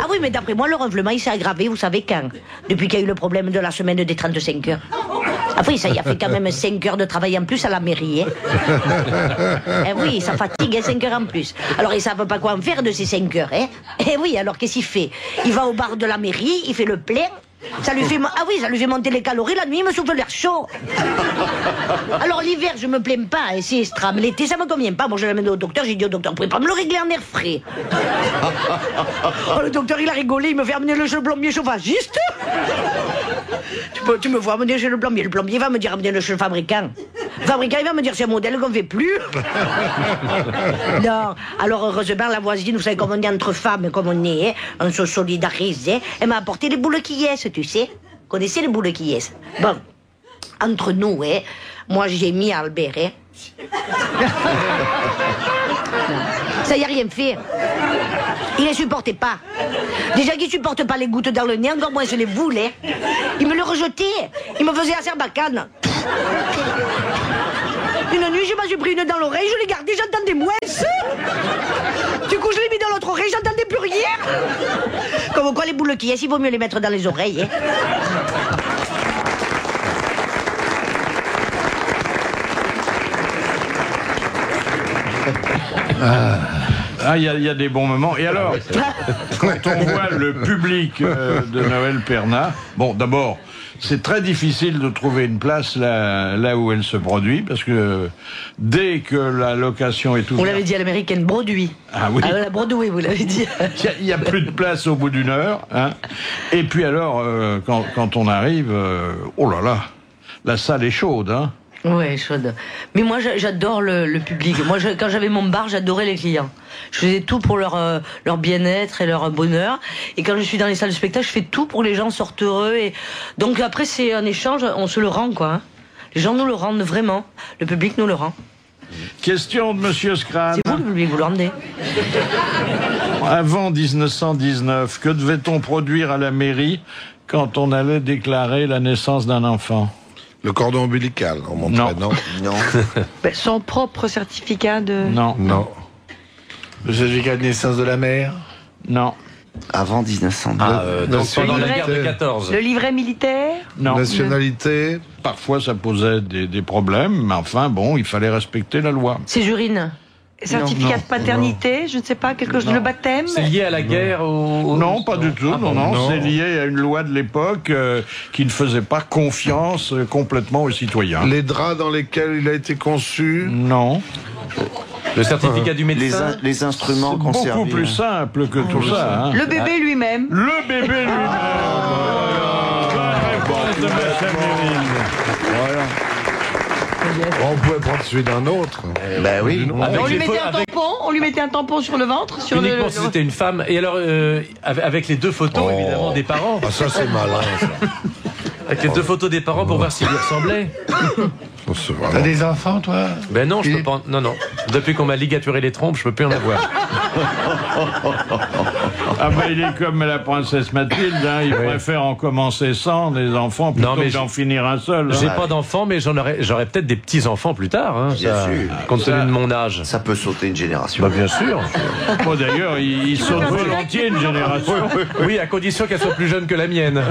Ah oui, mais d'après moi, le ronflement, il s'est aggravé, vous savez quand? Depuis qu'il y a eu le problème de la semaine des 35 heures. Ah oui, ça y a fait quand même 5 heures de travail en plus à la mairie, hein. Eh oui, ça fatigue, hein, 5 heures en plus. Alors, ils savent pas quoi en faire de ces 5 heures, hein. Eh oui, alors qu'est-ce qu'il fait? Il va au bar de la mairie, il fait le plein, Ça lui fait monter les calories, la nuit, il me souffle l'air chaud. Alors l'hiver, je me plains pas, et c'est extrême. L'été, ça me convient pas. Moi, je l'amène au docteur, j'ai dit au docteur, vous pouvez pas me le régler en air frais. Oh, le docteur, il a rigolé, il me fait amener le plombier chauffagiste. Tu me vois amener chez le plombier va me dire amener le chez le fabricant. Le fabricant, il va me dire c'est un modèle qu'on fait plus. Non, alors heureusement, la voisine, vous savez, comme on est entre femmes, comme on est, on se solidarise, elle m'a apporté les boules qui est, tu sais. Vous connaissez les boules qui est? Bon, entre nous, moi j'ai mis Albert, Ça y a rien fait. Il les supportait pas. Déjà qu'il supporte pas les gouttes dans le nez, encore moins je les voulais. Il me le rejetait. Il me faisait la serbacane. Une nuit, je me suis pris une dans l'oreille, je l'ai gardée, j'entendais moins. Du coup, je l'ai mis dans l'autre oreille, j'entendais plus rien. Comme quoi, les boules qui est, il vaut mieux les mettre dans les oreilles. Il y a des bons moments. Et alors, quand on voit le public de Noël Perna, bon, d'abord, c'est très difficile de trouver une place là où elle se produit, parce que dès que la location est ouverte... On l'avait dit à l'américaine, Broadway. Ah oui. La Broadway, vous l'avez dit. Il n'y a plus de place au bout d'une heure. Hein. Et puis alors, quand on arrive, oh là là, la salle est chaude, hein. Ouais, chaude. Mais moi, j'adore le public. Moi, quand j'avais mon bar, j'adorais les clients. Je faisais tout pour leur bien-être et leur bonheur. Et quand je suis dans les salles de spectacle, je fais tout pour que les gens sortent heureux. Et donc après, c'est un échange, on se le rend, quoi. Hein. Les gens nous le rendent vraiment. Le public nous le rend. Question de Monsieur Scran. C'est vous le public, vous le rendez. Avant 1919, que devait-on produire à la mairie quand on allait déclarer la naissance d'un enfant? Le cordon ombilical, on montrait, non. Son propre certificat de... Non. Le certificat de naissance de la mère? Non. Avant 1902. Donc pendant la guerre de 14. Le livret militaire? Non. Nationalité? Parfois, ça posait des problèmes, mais enfin, bon, il fallait respecter la loi. Césurine? Certificat de paternité, je ne sais pas, quelque chose, le baptême? C'est lié à la guerre ou... Non, pas du tout, non. C'est lié à une loi de l'époque qui ne faisait pas confiance complètement aux citoyens. Les draps dans lesquels il a été conçu? Non. Le certificat du médecin? Les instruments conservés. Beaucoup plus simple que tout ça. Hein. Le bébé lui-même? Le bébé lui-même. Bonne réponse de M. Méline. Voilà. On pouvait prendre celui d'un autre. Ben oui. On lui mettait un tampon sur le ventre, sur uniquement si c'était une femme. Et alors, avec les deux photos, évidemment, des parents. Ah, ça, c'est malin, ça. Avec les deux photos des parents pour voir s'ils lui ressemblaient. T'as des enfants, toi? Ben non, je peux pas. Non. Depuis qu'on m'a ligaturé les trompes, je peux plus en avoir. Ah ben il est comme la princesse Mathilde, hein, il préfère en commencer 100 des enfants plutôt que d'en finir un seul. J'ai pas d'enfants, mais j'aurai peut-être des petits-enfants plus tard. Hein, bien sûr. Compte tenu de mon âge. Ça peut sauter une génération. Bah bien sûr. Bon, d'ailleurs, il saute volontiers une génération. Oui, à condition qu'elle soit plus jeune que la mienne.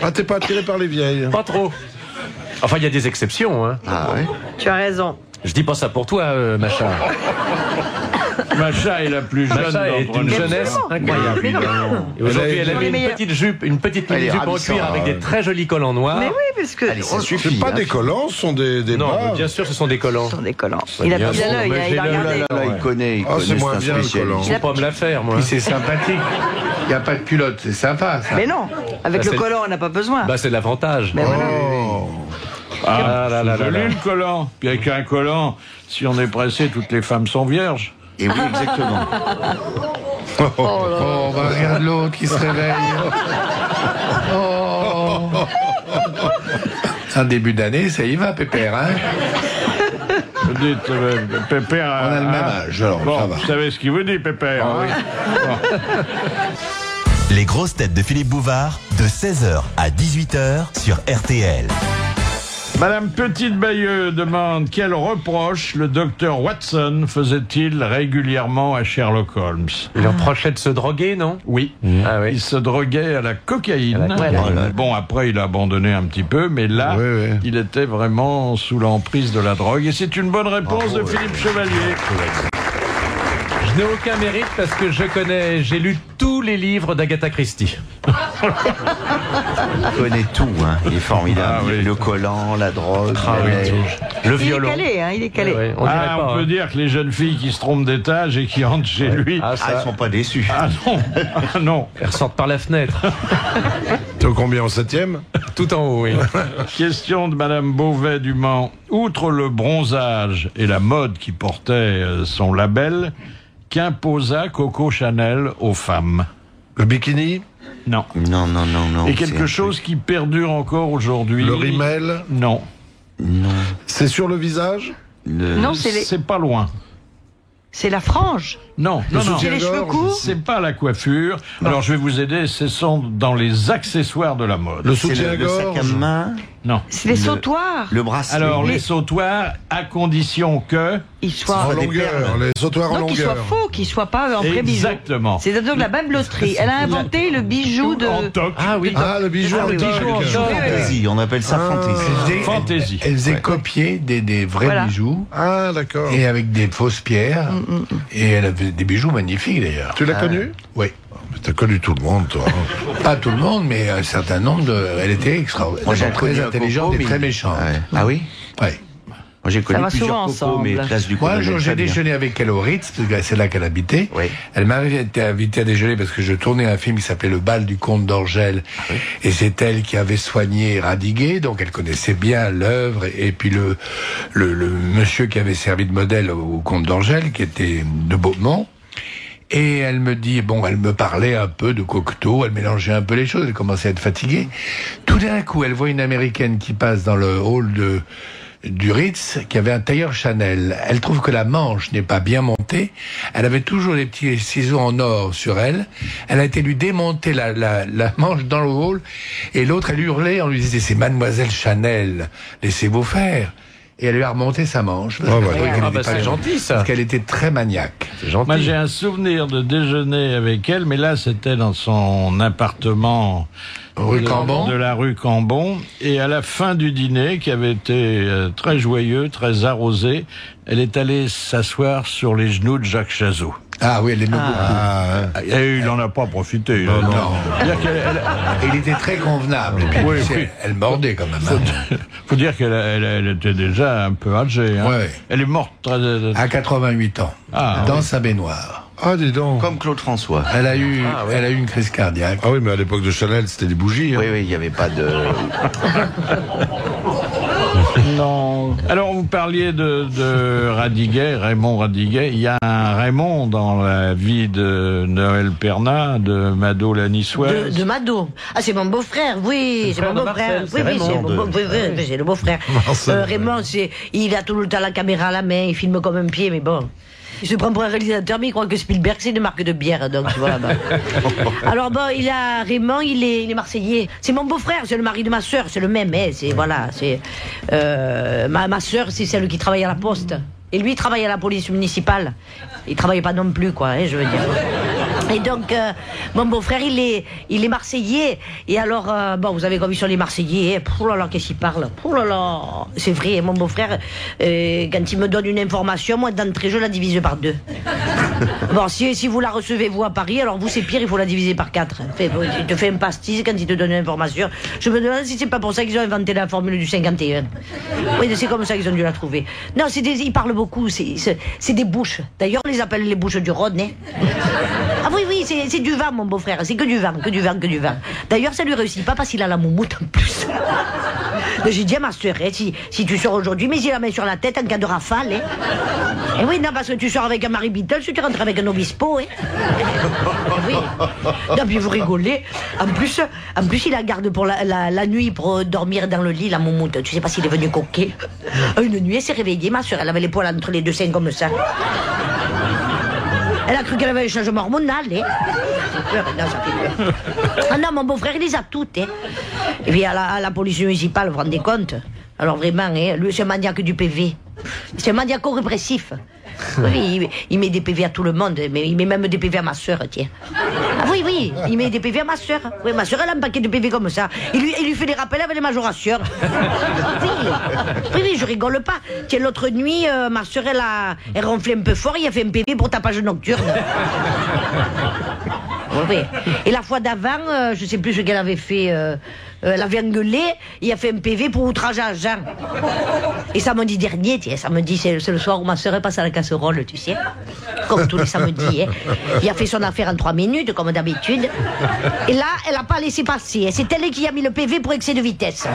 Ah, t'es pas attiré par les vieilles? Pas trop. Enfin, il y a des exceptions. Hein. Ah ouais. Tu as raison. Je dis pas ça pour toi, Macha. Macha est la plus jeune. Macha est d'une jeunesse incroyable. Et aujourd'hui, elle a mis une petite jupe, une petite mini-jupe en cuir avec des très jolis collants noirs. Mais oui, parce que... C'est pas des collants, ce sont des Non, bras. bien sûr, ce sont des collants. Ce sont des collants. Il a pris l'œil, il a regardé. Il connaît. C'est moins bien le collant. Je peux pas me la faire, moi. Puis c'est sympathique. Il n'y a pas de culotte, c'est sympa, ça. Mais non, avec Ça, le c'est- collant, on n'a pas besoin. Bah, c'est l'avantage. Mais voilà. Ah, là là c'est là. joli, le collant. Puis avec un collant, si on est pressé, toutes les femmes sont vierges. Et oui, exactement. Oh, bah, regarde l'autre qui se réveille. Oh. C'est un début d'année, ça y va, Pépère, hein? Vous dites, Pépère... On a le même âge, alors, bon, ça va. vous savez ce qu'il vous dit, Pépère. Ah oui. Les grosses têtes de Philippe Bouvard, de 16h à 18h sur RTL. Madame Petite-Bayeux demande quel reproche le docteur Watson faisait-il régulièrement à Sherlock Holmes? Il reprochait de se droguer, non? Oui. Ah oui. Il se droguait à la cocaïne. Bon, après, il a abandonné un petit peu, mais là, il était vraiment sous l'emprise de la drogue. Et c'est une bonne réponse de Philippe Chevalier. Je n'ai aucun mérite parce que j'ai lu tous les livres d'Agatha Christie. Il connaît tout, hein. Il est formidable. Ah, oui. Le collant, la drogue, Le Il est violon. calé, hein, il est calé. Ouais, on dirait pas, on peut hein. dire que les jeunes filles qui se trompent d'étage et qui rentrent chez lui. Ah, elles sont pas déçues. Ah non, ah non. Elles ressortent par la fenêtre. T'es au combien, en 7e? Tout en haut, oui. Question de Madame Beauvais du Mans. Outre le bronzage et la mode qui portait son label, qu'imposa Coco Chanel aux femmes? Le bikini? Non. Non. Et quelque chose qui perdure encore aujourd'hui? Le rimel? Non. Non. C'est sur le visage? Non, c'est les... C'est pas loin. C'est la frange. Non, Le non, non. soutien-gorge, les cheveux courts. C'est pas la coiffure. Alors je vais vous aider. Ce sont dans les accessoires de la mode. Le C'est le sac à soutien-gorge? main, Non. C'est les sautoirs. le bracelet. Alors les sautoirs, à condition que. Ils soient... En des longueur, perles. les sautoirs en Non, qu'ils soient longueur. faux, qu'ils soient pas en vrai bijou. Exactement. C'est-à-dire de la babeloterie. Elle a inventé le bijou de... En toc. Ah oui. Ah, le bijou Ah, en oui, toc. bijou en toc. Fantaisie, on appelle ça fantaisie. Fantaisie. Elle faisait copier des vrais Voilà. bijoux Ah, d'accord. et avec des fausses pierres. Et elle avait des bijoux magnifiques d'ailleurs. Tu l'as connu? Oui. T'as connu tout le monde, toi. Pas tout le monde, mais un certain nombre de. Elle était extraordinaire. Moi, j'ai Très connu un intelligente Coco, et très mais- méchante. Ouais. Ah oui? Ouais. Moi, j'ai connu va plusieurs souvent cocos, ensemble. mais place du Moi, un colonel jour, j'ai Fabien. déjeuné avec elle au Ritz, parce que c'est là qu'elle habitait. Oui. Elle m'avait été invitée à déjeuner parce que je tournais un film qui s'appelait Le bal du comte d'Orgel. Et c'est elle qui avait soigné Radiguet, donc elle connaissait bien l'œuvre. Et puis le monsieur qui avait servi de modèle au comte d'Orgel, qui était de Beaumont. Et elle me dit, bon, elle me parlait un peu de Cocteau, elle mélangeait un peu les choses, elle commençait à être fatiguée. Tout d'un coup, elle voit une Américaine qui passe dans le hall du Ritz, qui avait un tailleur Chanel. Elle trouve que la manche n'est pas bien montée. Elle avait toujours les petits ciseaux en or sur elle. Elle a été lui démonter la manche dans le hall. Et l'autre, elle hurlait, on lui disait, c'est Mademoiselle Chanel, laissez-vous faire. Et elle lui a remonté sa manche. Parce qu'elle était Ah bah pas c'est bien. gentil ça. Parce qu'elle était très maniaque. C'est gentil. Moi, j'ai un souvenir de déjeuner avec elle, mais là, c'était dans son appartement Rue Cambon. de la rue Cambon. Et à la fin du dîner, qui avait été très joyeux, très arrosé, elle est allée s'asseoir sur les genoux de Jacques Chazot. Ah oui, elle aimait beaucoup. Et il n'en a pas profité. Non. C'est-à-dire qu'elle- Il était très convenable. Et puis, Oui, tu sais, oui. elle mordait quand même. hein. faut dire qu'elle était déjà un peu âgée. Hein. Ouais. Elle est morte très... À 88 ans. Ah, dans sa baignoire. Ah, dis donc. Comme Claude François. Elle a eu une crise cardiaque. Ah oui, mais à l'époque de Chanel, c'était des bougies. hein. Oui, il n'y avait pas de... Non. Alors, vous parliez de Radiguet, Raymond Radiguet. Il y a un Raymond dans la vie de Noël Pernat, de Mado la Niçoise. De Mado. Ah, c'est mon beau-frère, oui, c'est mon de beau-frère. Marcel, Oui, c'est oui, c'est Raymond mon oui, c'est le beau-frère. Marcel, Raymond, il a tout le temps la caméra à la main, il filme comme un pied, mais bon. Il se prend pour un réalisateur, mais il croit que Spielberg, c'est une marque de bière, donc tu vois. Bah. Alors bon, Raymond, il est marseillais. C'est mon beau-frère, c'est le mari de ma sœur, c'est le même, hein, c'est, voilà, c'est, ma sœur, c'est celle qui travaille à la poste. Et lui, il travaille à la police municipale. Il travaille pas non plus, quoi, hein, je veux dire. Et donc, mon beau-frère, il est marseillais. Et alors, bon, vous avez comme ils sont les Marseillais. Hein, oh là là, qu'est-ce qu'il parle? Oh là là, c'est vrai. Mon beau-frère, quand il me donne une information, moi d'entrée, je la divise par 2. Bon, si vous la recevez vous à Paris, alors vous c'est pire, il faut la diviser par 4. Il te fait un pastis quand il te donne une information. Je me demande si c'est pas pour ça qu'ils ont inventé la formule du 51. Oui, c'est comme ça qu'ils ont dû la trouver. Non, ils parlent beaucoup. C'est des bouches. D'ailleurs, on les appelle les bouches du Rhône. Hein. Ah oui, c'est du vin, mon beau-frère. C'est que du vin. D'ailleurs, ça lui réussit pas parce qu'il a la moumoute en plus. J'ai dit à ma soeur, hein, si tu sors aujourd'hui, mais il la main sur la tête en cas de rafale. Hein. Et oui, non, parce que tu sors avec un Marie Beatles, tu rentres avec un Obispo. Hein. Oui. Non, puis vous rigolez. En plus, il la garde pour la nuit pour dormir dans le lit, la moumoute. Tu sais pas s'il est venu coquer. Une nuit, elle s'est réveillée, ma soeur, elle avait les poils entre les deux seins comme ça. Elle a cru qu'elle avait un changement hormonal, hein. Non, ça fait peur. Ah non, mon beau-frère, il les a toutes, hein. Et puis à la police municipale, vous vous rendez compte? Alors vraiment, hein, lui, c'est un maniaque du PV. C'est un maniaco-répressif. Oui, il met des PV à tout le monde, mais il met même des PV à ma soeur, tiens. Ah oui, il met des PV à ma soeur. Oui, ma soeur, elle a un paquet de PV comme ça. Il lui fait des rappels avec les majorations. Oui, je rigole pas. Tiens, l'autre nuit, ma soeur, elle ronflait un peu fort, il a fait un PV pour tapage nocturne. Oui. Et la fois d'avant, je sais plus ce qu'elle avait fait, elle avait engueulé, il a fait un PV pour outrage à agent. Et samedi dernier, samedi c'est le soir où ma soeur est passée à la casserole, tu sais, comme tous les samedis. Il a fait son affaire en 3 minutes, comme d'habitude. Et là, elle n'a pas laissé passer. C'est elle qui a mis le PV pour excès de vitesse.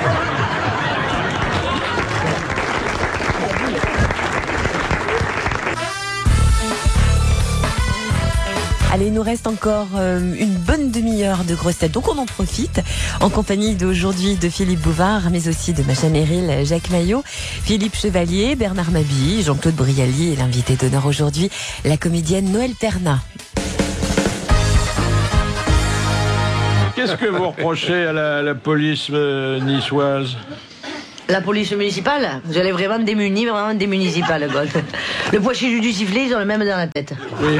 Allez, il nous reste encore une bonne demi-heure de grosses têtes, donc on en profite en compagnie d'aujourd'hui de Philippe Bouvard, mais aussi de Macha Merrill, Jacques Maillot, Philippe Chevalier, Bernard Mabille, Jean-Claude Brialy et l'invité d'honneur aujourd'hui, la comédienne Noël Perna. Qu'est-ce que vous reprochez à la police niçoise? La police municipale, vous allez vraiment démunis, vraiment des municipales. Le pois chichu du sifflet, ils ont le même dans la tête. Oui.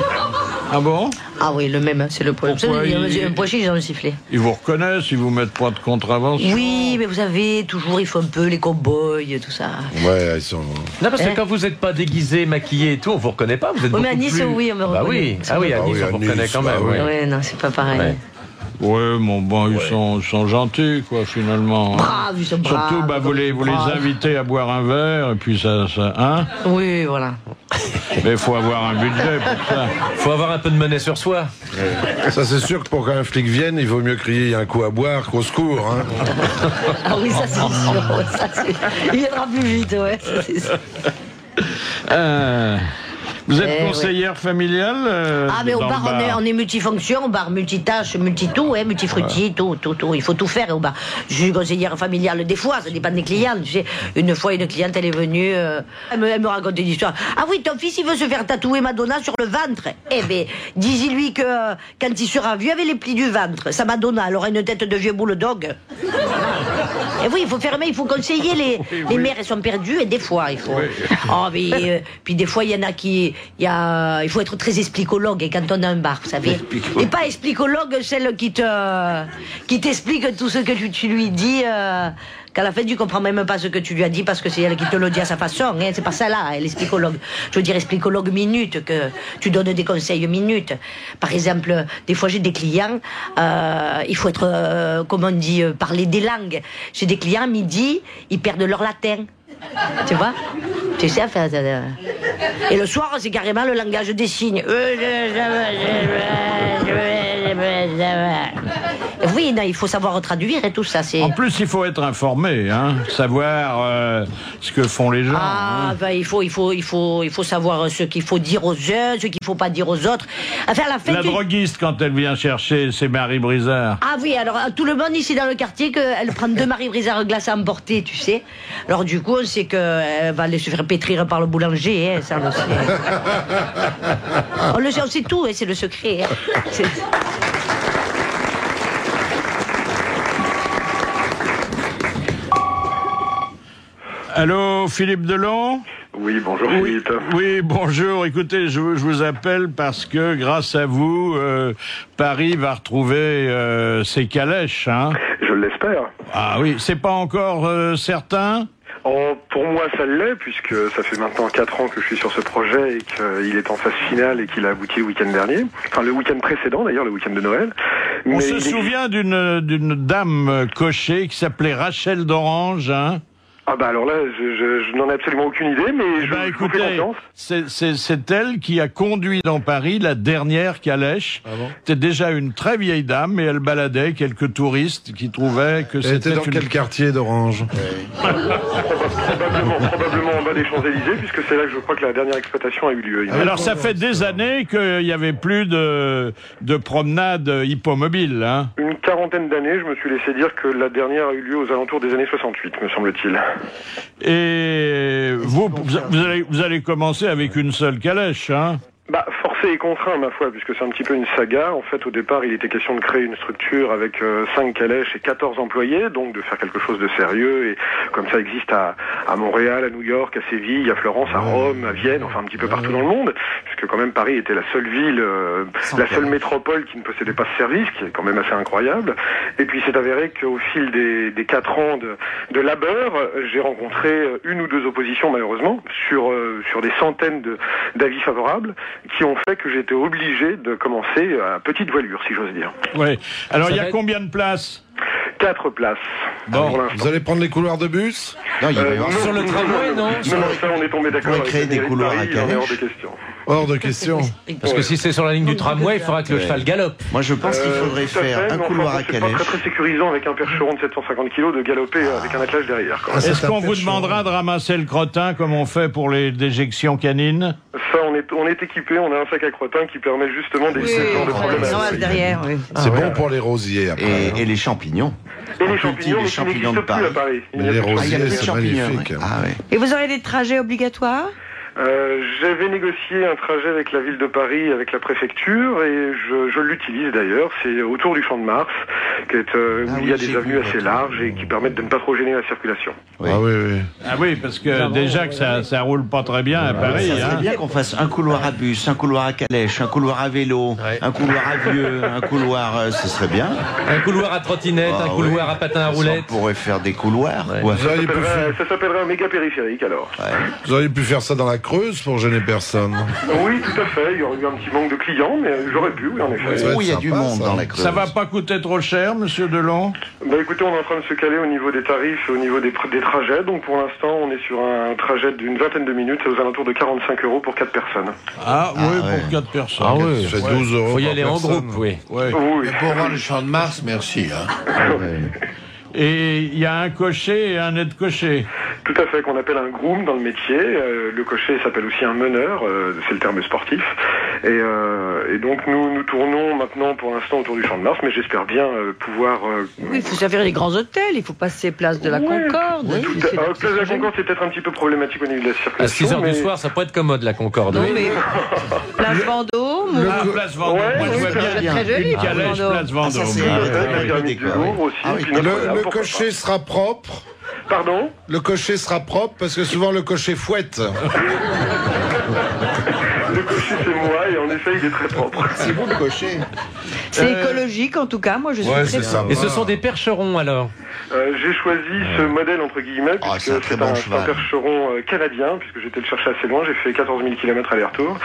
Ah bon? Ah oui, le même, c'est le problème. Un pois chichu dans le sifflet. Ils vous reconnaissent, ils vous mettent pas de contravention? Oui, mais vous savez, toujours ils font un peu les cow-boys, tout ça. Ouais, ils sont... Non, parce que quand vous n'êtes pas déguisé, maquillé et tout, on vous reconnaît pas. Vous êtes mais à Nice, plus... oui, on me reconnaît. Bah oui, à Nice, on vous reconnaît quand même. Oui, non, c'est pas pareil. Ouais. Ouais, ils sont gentils, quoi, finalement. Braves, ils sont braves. Surtout, vous les invitez à boire un verre, et puis ça hein? Oui, voilà. Mais il faut avoir un budget pour ça. Il faut avoir un peu de monnaie sur soi. Ça, c'est sûr que pour qu'un flic vienne, il vaut mieux crier un coup à boire qu'au secours. Hein. Ah oui, ça c'est sûr. Il viendra plus vite, ouais. Ça, c'est sûr. Vous êtes conseillère familiale mais au bar, on est multifonction, au bar, multitâche, multitout, multifrutti, tout. Il faut tout faire au bar. Je suis conseillère familiale des fois, ça dépend des clients. Tu sais, une fois, une cliente, elle est venue, elle me raconte une histoire. Ah oui, ton fils, il veut se faire tatouer Madonna sur le ventre. Eh ben, dis-lui que quand il sera vieux avec les plis du ventre, sa Madonna, elle aura une tête de vieux bulldog. Et oui, il faut fermer, il faut conseiller les mères, elles sont perdues, et des fois, il faut... Oh, mais, puis des fois, il y en a qui... il faut être très explicologue et quand on a un bar, vous savez. Et pas explicologue, celle qui t'explique tout ce que tu lui dis, qu'à la fin tu comprends même pas ce que tu lui as dit parce que c'est elle qui te le dit à sa façon. C'est pas ça là, elle est explicologue. Je veux dire explicologue minute, que tu donnes des conseils minute. Par exemple, des fois j'ai des clients, il faut être, comment on dit, parler des langues. J'ai des clients, midi, ils perdent leur latin. Tu vois? Tu sais, enfin, et le soir, c'est carrément le langage des signes. Oui, non, il faut savoir traduire et tout ça. En plus, il faut être informé, hein, savoir ce que font les gens. Il faut savoir ce qu'il faut dire aux uns, ce qu'il faut pas dire aux autres. Enfin, la droguiste, quand elle vient chercher, c'est Marie Brizard. Ah oui, alors tout le monde ici dans le quartier, elle prend 2 Marie Brizard glacées à emporter, tu sais. Alors du coup, on sait qu'elle va aller se faire pétrir par le boulanger, ça on le sait. On le sait, on sait tout, c'est le secret. Allô, Philippe Delon? Oui, bonjour Philippe. Oui, bonjour. Écoutez, je vous appelle parce que grâce à vous, Paris va retrouver ses calèches, hein? Je l'espère. Ah oui, c'est pas encore certain? Pour moi, ça l'est, puisque ça fait maintenant 4 ans que je suis sur ce projet et qu'il est en phase finale et qu'il a abouti le week-end dernier. Enfin, le week-end précédent, d'ailleurs, le week-end de Noël. On se souvient d'une dame cochée qui s'appelait Rachel d'Orange, hein? Ah bah alors là, je n'en ai absolument aucune idée, mais je vous fais confiance. C'est elle qui a conduit dans Paris la dernière calèche. Ah bon? C'était déjà une très vieille dame, mais elle baladait quelques touristes qui trouvaient que c'était... Elle était dans quel quartier d'Orange? Probablement en bas des Champs-Élysées, puisque c'est là que je crois que la dernière exploitation a eu lieu. Alors ça fait des années qu'il n'y avait plus de promenade hippomobile, hein? Une quarantaine d'années, je me suis laissé dire que la dernière a eu lieu aux alentours des années 68, me semble-t-il. Et vous allez commencer avec une seule calèche, hein? Bah, forcé et contraint, ma foi, puisque c'est un petit peu une saga. En fait, au départ, il était question de créer une structure avec 5 calèches et 14 employés, donc de faire quelque chose de sérieux, et comme ça existe à Montréal, à New York, à Séville, à Florence, à Rome, à Vienne, enfin un petit peu partout dans le monde, puisque que quand même Paris était la seule ville, la seule métropole qui ne possédait pas ce service, qui est quand même assez incroyable. Et puis c'est avéré qu'au fil des 4 ans de labeur, j'ai rencontré une ou deux oppositions malheureusement sur des centaines d'avis favorables qui ont fait que j'ai été obligé de commencer à petite voilure, si j'ose dire. Oui. Alors il y a combien de places ? 4 places. Bon, vous allez prendre les couloirs de bus? Non, il va y avoir sur le tramway, non? Non, ça, on est tombé d'accord avec créer des couloirs à Calais. hors de question. Hors de question. Parce que si c'est sur la ligne du tramway, il faudra que le cheval galope. Moi, je pense qu'il faudrait faire un couloir à Calais. C'est pas très sécurisant avec un percheron de 750 kg de galoper avec un attelage derrière. Est-ce qu'on vous demandera de ramasser le crottin comme on fait pour les déjections canines? Ça, on est équipé, on a un sac à crottin qui permet justement d'éviter ce genre de problème. Derrière, oui. C'est bon pour les rosiers après. Et les champignons. Et les champignons, mais qui n'existent plus à Paris. Mais les rosiers, c'est magnifique. Et vous aurez des trajets obligatoires? J'avais négocié un trajet avec la ville de Paris, avec la préfecture, et je l'utilise d'ailleurs. C'est autour du Champ de Mars, où il y a des avenues assez larges et qui permettent de ne pas trop gêner la circulation. Oui. Ah oui, oui. Ah oui, parce que déjà que ça roule pas très bien à Paris. Ça serait bien qu'on fasse un couloir à bus, un couloir à calèche, un couloir à vélo, un couloir à vieux, un couloir, ce serait bien. Un couloir à trottinette, un couloir à patin à roulettes. On pourrait faire des couloirs. Ça s'appellerait un méga périphérique alors. Vous auriez pu faire ça dans la Creuse pour gêner personne. Oui, tout à fait. Il y aurait eu un petit manque de clients, mais j'aurais pu, oui, en effet. Il y a du monde dans la Creuse. Ça va pas coûter trop cher, monsieur Delon? Bah écoutez, on est en train de se caler au niveau des tarifs, au niveau des trajets. Donc pour l'instant, on est sur un trajet d'une vingtaine de minutes aux alentours de 45 € pour 4 personnes. Ah oui, pour 4 personnes. Ah oui, ça fait 12 €. Faut y aller en groupe, oui. Oui. Pour voir le Champ de Mars, merci. Et il y a un cocher et un aide-cocher. Tout à fait, qu'on appelle un groom dans le métier. Le cocher s'appelle aussi un meneur, c'est le terme sportif. Et donc nous tournons maintenant pour l'instant autour du Champ de Mars, mais j'espère bien pouvoir... Oui, il faut servir les grands hôtels, il faut passer place de la Concorde. Place de la Concorde, c'est peut-être un petit peu problématique au niveau de la circulation. À 6 heures du soir, ça pourrait être commode, la Concorde. Non, mais... Place Vendôme. Place Vendôme, moi je vois bien. Très joli, Calèche, Place Vendôme. Le cocher sera propre. Pardon? Le cocher sera propre parce que souvent le cocher fouette. Le cocher c'est moi et en effet il est très propre. C'est vous le cocher. C'est écologique en tout cas, moi je suis très sympa. Et ce sont des percherons alors? J'ai choisi ce modèle entre guillemets puisque c'est un percheron canadien, puisque j'étais le chercher assez loin, j'ai fait 14 000 km aller-retour.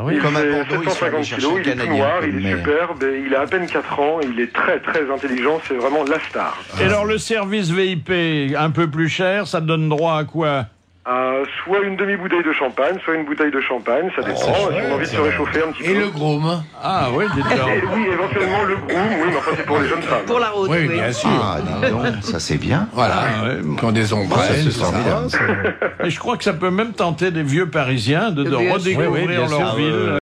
Oui. Comme à Bordeaux, il fait 750 kg, il est tout noir, il est superbe, il a à peine 4 ans, il est très très intelligent, c'est vraiment la star. Et alors le service VIP un peu plus cher, ça donne droit à quoi? Soit une demi-bouteille de champagne, soit une bouteille de champagne, ça dépend, si on a envie de se réchauffer un petit peu. Et le groom? Ah oui, oui, éventuellement le groom, oui, mais enfin c'est pour les jeunes femmes. Pour la route, oui. Bien sûr. Ah, dis donc, ça c'est bien. Voilà, qui ont des ombrelles, c'est formidable. Et je crois que ça peut même tenter des vieux Parisiens de redécouvrir leur ville.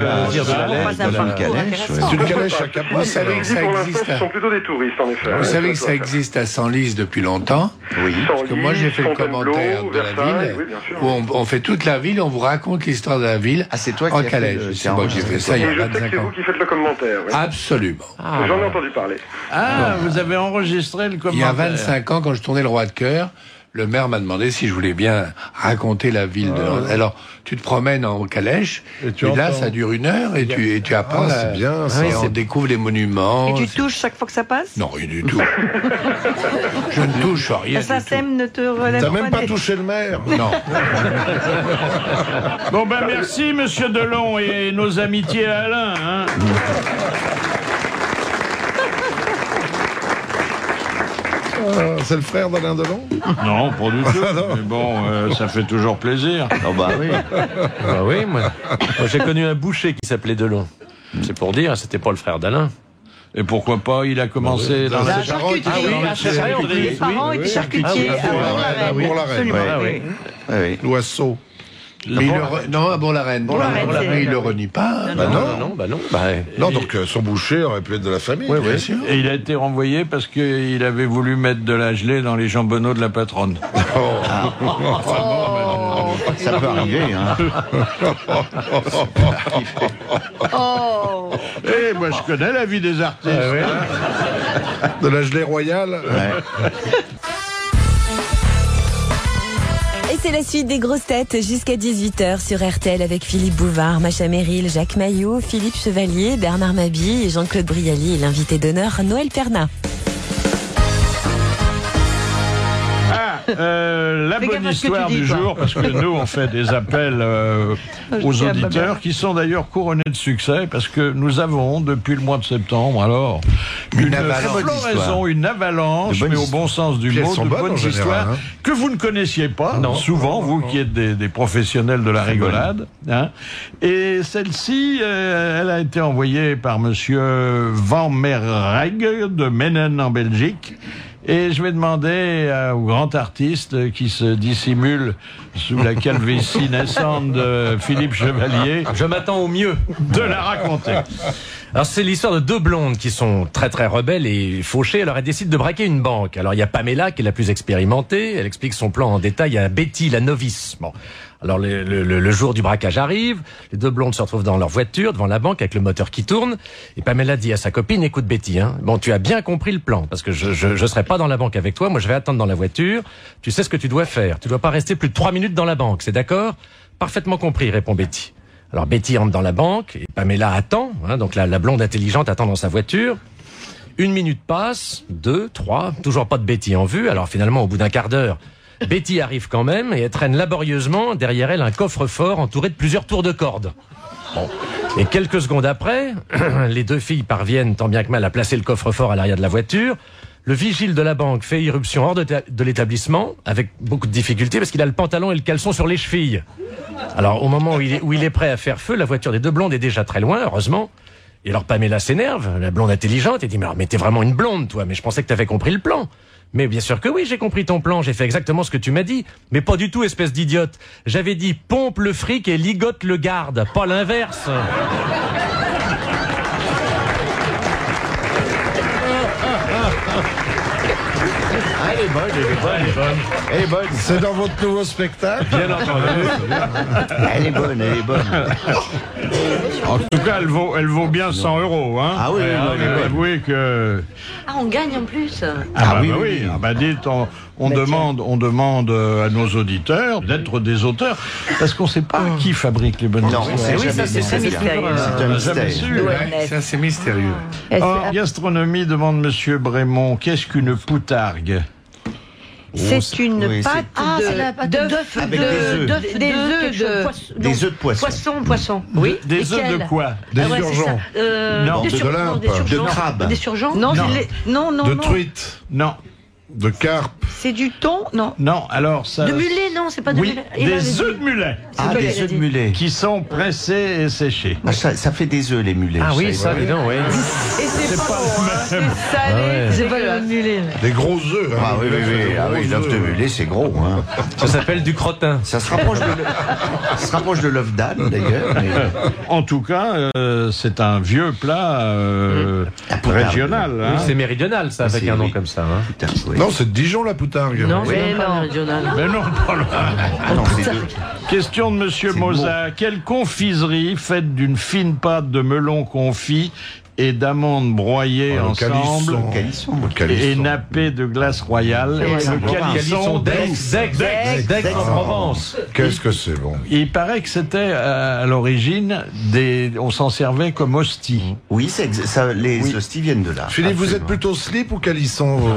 C'est une calèche à Capri. Vous savez que ça Pour l'instant, existe. ce sont plutôt des touristes, en effet. Vous savez que ça existe à Senlis depuis longtemps. Oui. Parce que moi j'ai fait le commentaire de la ville. Où on fait toute la ville, on vous raconte l'histoire de la ville. Ah, c'est toi en qui as calèche. fait C'est moi qui ai fait ça il y a Et je sais que 25 c'est ans. vous qui faites le commentaire. Oui. Absolument. J'en ai entendu parler. Ah, vous avez enregistré le commentaire. Il y a 25 ans, quand je tournais Le Roi de Cœur, le maire m'a demandé si je voulais bien raconter la ville de... Alors, tu te promènes en calèche, et là, ça dure 1 heure, et tu apprends... c'est bien, ça. Et on découvre les monuments. Et tu touches chaque fois que ça passe? Non, rien du tout. Je ne touche rien La du tout. SACEM ne te relève T'as même pas des- touché le maire. Non. Bon ben merci monsieur Delon et nos amitiés à Alain. Hein. C'est le frère d'Alain Delon? Non, pas du tout. Mais bon, ça fait toujours plaisir. Oh bah oui. Bah oui, moi j'ai connu un boucher qui s'appelait Delon. C'est pour dire, c'était pas le frère d'Alain. Et pourquoi pas, il a commencé dans La la charcuterie. Ah oui, la charcuterie. Mes parents étaient charcutiers à Bourg-la-Reine. Bourg-la-Reine. Absolument, oui. L'oiseau. Mais non, à Bourg-la-Reine. Bourg-la-Reine, Il le renie pas. Non, donc son boucher aurait pu être de la famille. Oui, bien sûr. Et il a été renvoyé parce qu'il avait voulu mettre de la gelée dans les jambonneaux de la patronne. Ça peut arriver, hein. Oh. Eh, moi je connais la vie des artistes. De la gelée royale. c'est la suite des grosses têtes jusqu'à 18h sur RTL avec Philippe Bouvard, Macha Merrill, Jacques Maillot, Philippe Chevalier, Bernard Mabille et Jean-Claude Brialy et l'invité d'honneur Noël Perna. La bonne histoire du jour, parce que nous on fait des appels aux auditeurs qui sont d'ailleurs couronnés de succès, parce que nous avons depuis le mois de septembre alors une floraison, une avalanche, mais au bon sens du mot, de bonnes histoires que vous ne connaissiez pas, souvent vous qui êtes des professionnels de la rigolade. Hein. Et celle-ci, elle a été envoyée par monsieur Van Merreg de Menen en Belgique. Et je vais demander au grand artiste qui se dissimule sous la calvitie naissante de Philippe Chevalier. Je m'attends au mieux. De la raconter. Alors c'est l'histoire de deux blondes qui sont très très rebelles et fauchées. Alors elles décident de braquer une banque. Alors il y a Pamela qui est la plus expérimentée. Elle explique son plan en détail. Il y a Betty, la novice. Bon. Alors le jour du braquage arrive, les deux blondes se retrouvent dans leur voiture devant la banque avec le moteur qui tourne et Pamela dit à sa copine: écoute Betty, bon tu as bien compris le plan parce que je serai pas dans la banque avec toi, moi je vais attendre dans la voiture, tu sais ce que tu dois faire, tu dois pas rester plus de 3 minutes dans la banque, c'est d'accord? Parfaitement compris, répond Betty. Alors Betty entre dans la banque et Pamela attend, donc la blonde intelligente attend dans sa voiture. 1 minute passe, 2, 3, toujours pas de Betty en vue, alors finalement au bout d'un quart d'heure, Betty arrive quand même et elle traîne laborieusement derrière elle un coffre-fort entouré de plusieurs tours de corde. Bon. Et quelques secondes après, les deux filles parviennent tant bien que mal à placer le coffre-fort à l'arrière de la voiture. Le vigile de la banque fait irruption hors de l'établissement avec beaucoup de difficultés parce qu'il a le pantalon et le caleçon sur les chevilles. Alors au moment où il est prêt à faire feu, la voiture des deux blondes est déjà très loin, heureusement. Et alors Pamela s'énerve, la blonde intelligente, et dit: mais t'es vraiment une blonde toi, mais je pensais que t'avais compris le plan. Mais bien sûr que oui, j'ai compris ton plan, j'ai fait exactement ce que tu m'as dit. Mais pas du tout, espèce d'idiote. J'avais dit pompe le fric et ligote le garde, pas l'inverse. Elle est bonne. Elle est bonne. C'est dans votre nouveau spectacle? Bien entendu. Elle est bonne. En tout cas, elle vaut bien 100 €. Hein. Ah oui, avouez que... Ah, on gagne en plus. Oui. Dites, on demande à nos auditeurs d'être des auteurs, parce qu'on ne sait pas qui fabrique les bonnes histoires. C'est mystérieux. C'est assez mystérieux. En gastronomie, demande monsieur Brémont, qu'est-ce qu'une poutargue? C'est une pâte d'œufs avec des œufs de poisson. Oui. Des œufs de quoi? Des surgeons. Non, de l'Olympe. De crabe. Des surgeons? Non. De truite. Non. De carpe. C'est du thon? Non. Non, alors ça... De mulet, non, c'est pas de mulet. Des œufs de mulet. Des œufs de mulet. Qui sont pressés et séchés. Ça fait des œufs, les mulets. Ah oui, ça, dis donc, oui. Et c'est pas le même. c'est salé. C'est pas le mulet. Des gros œufs. Ah oui, l'œuf de mulet, c'est gros. Hein. Ça s'appelle du crottin. Ça se rapproche de l'œuf d'âne, d'ailleurs. Mais... En tout cas, c'est un vieux plat régional. Oui, hein. c'est méridional, ça, avec un nom comme ça. Hein. Putain, Non, c'est de Dijon, la poutargue. Non, Mais c'est pas non. régional. Mais non, pas loin. Ah non, c'est deux. Question de monsieur Moza. Quelle confiserie faite d'une fine pâte de melon confit et d'amandes broyées ensemble et nappées de glace royale? Le calisson d'Aix en Provence. Qu'est-ce que c'est bon. Il paraît que c'était à l'origine on s'en servait comme hostie. Oui, les hosties viennent de là. Philippe, vous êtes plutôt slip ou calisson vous?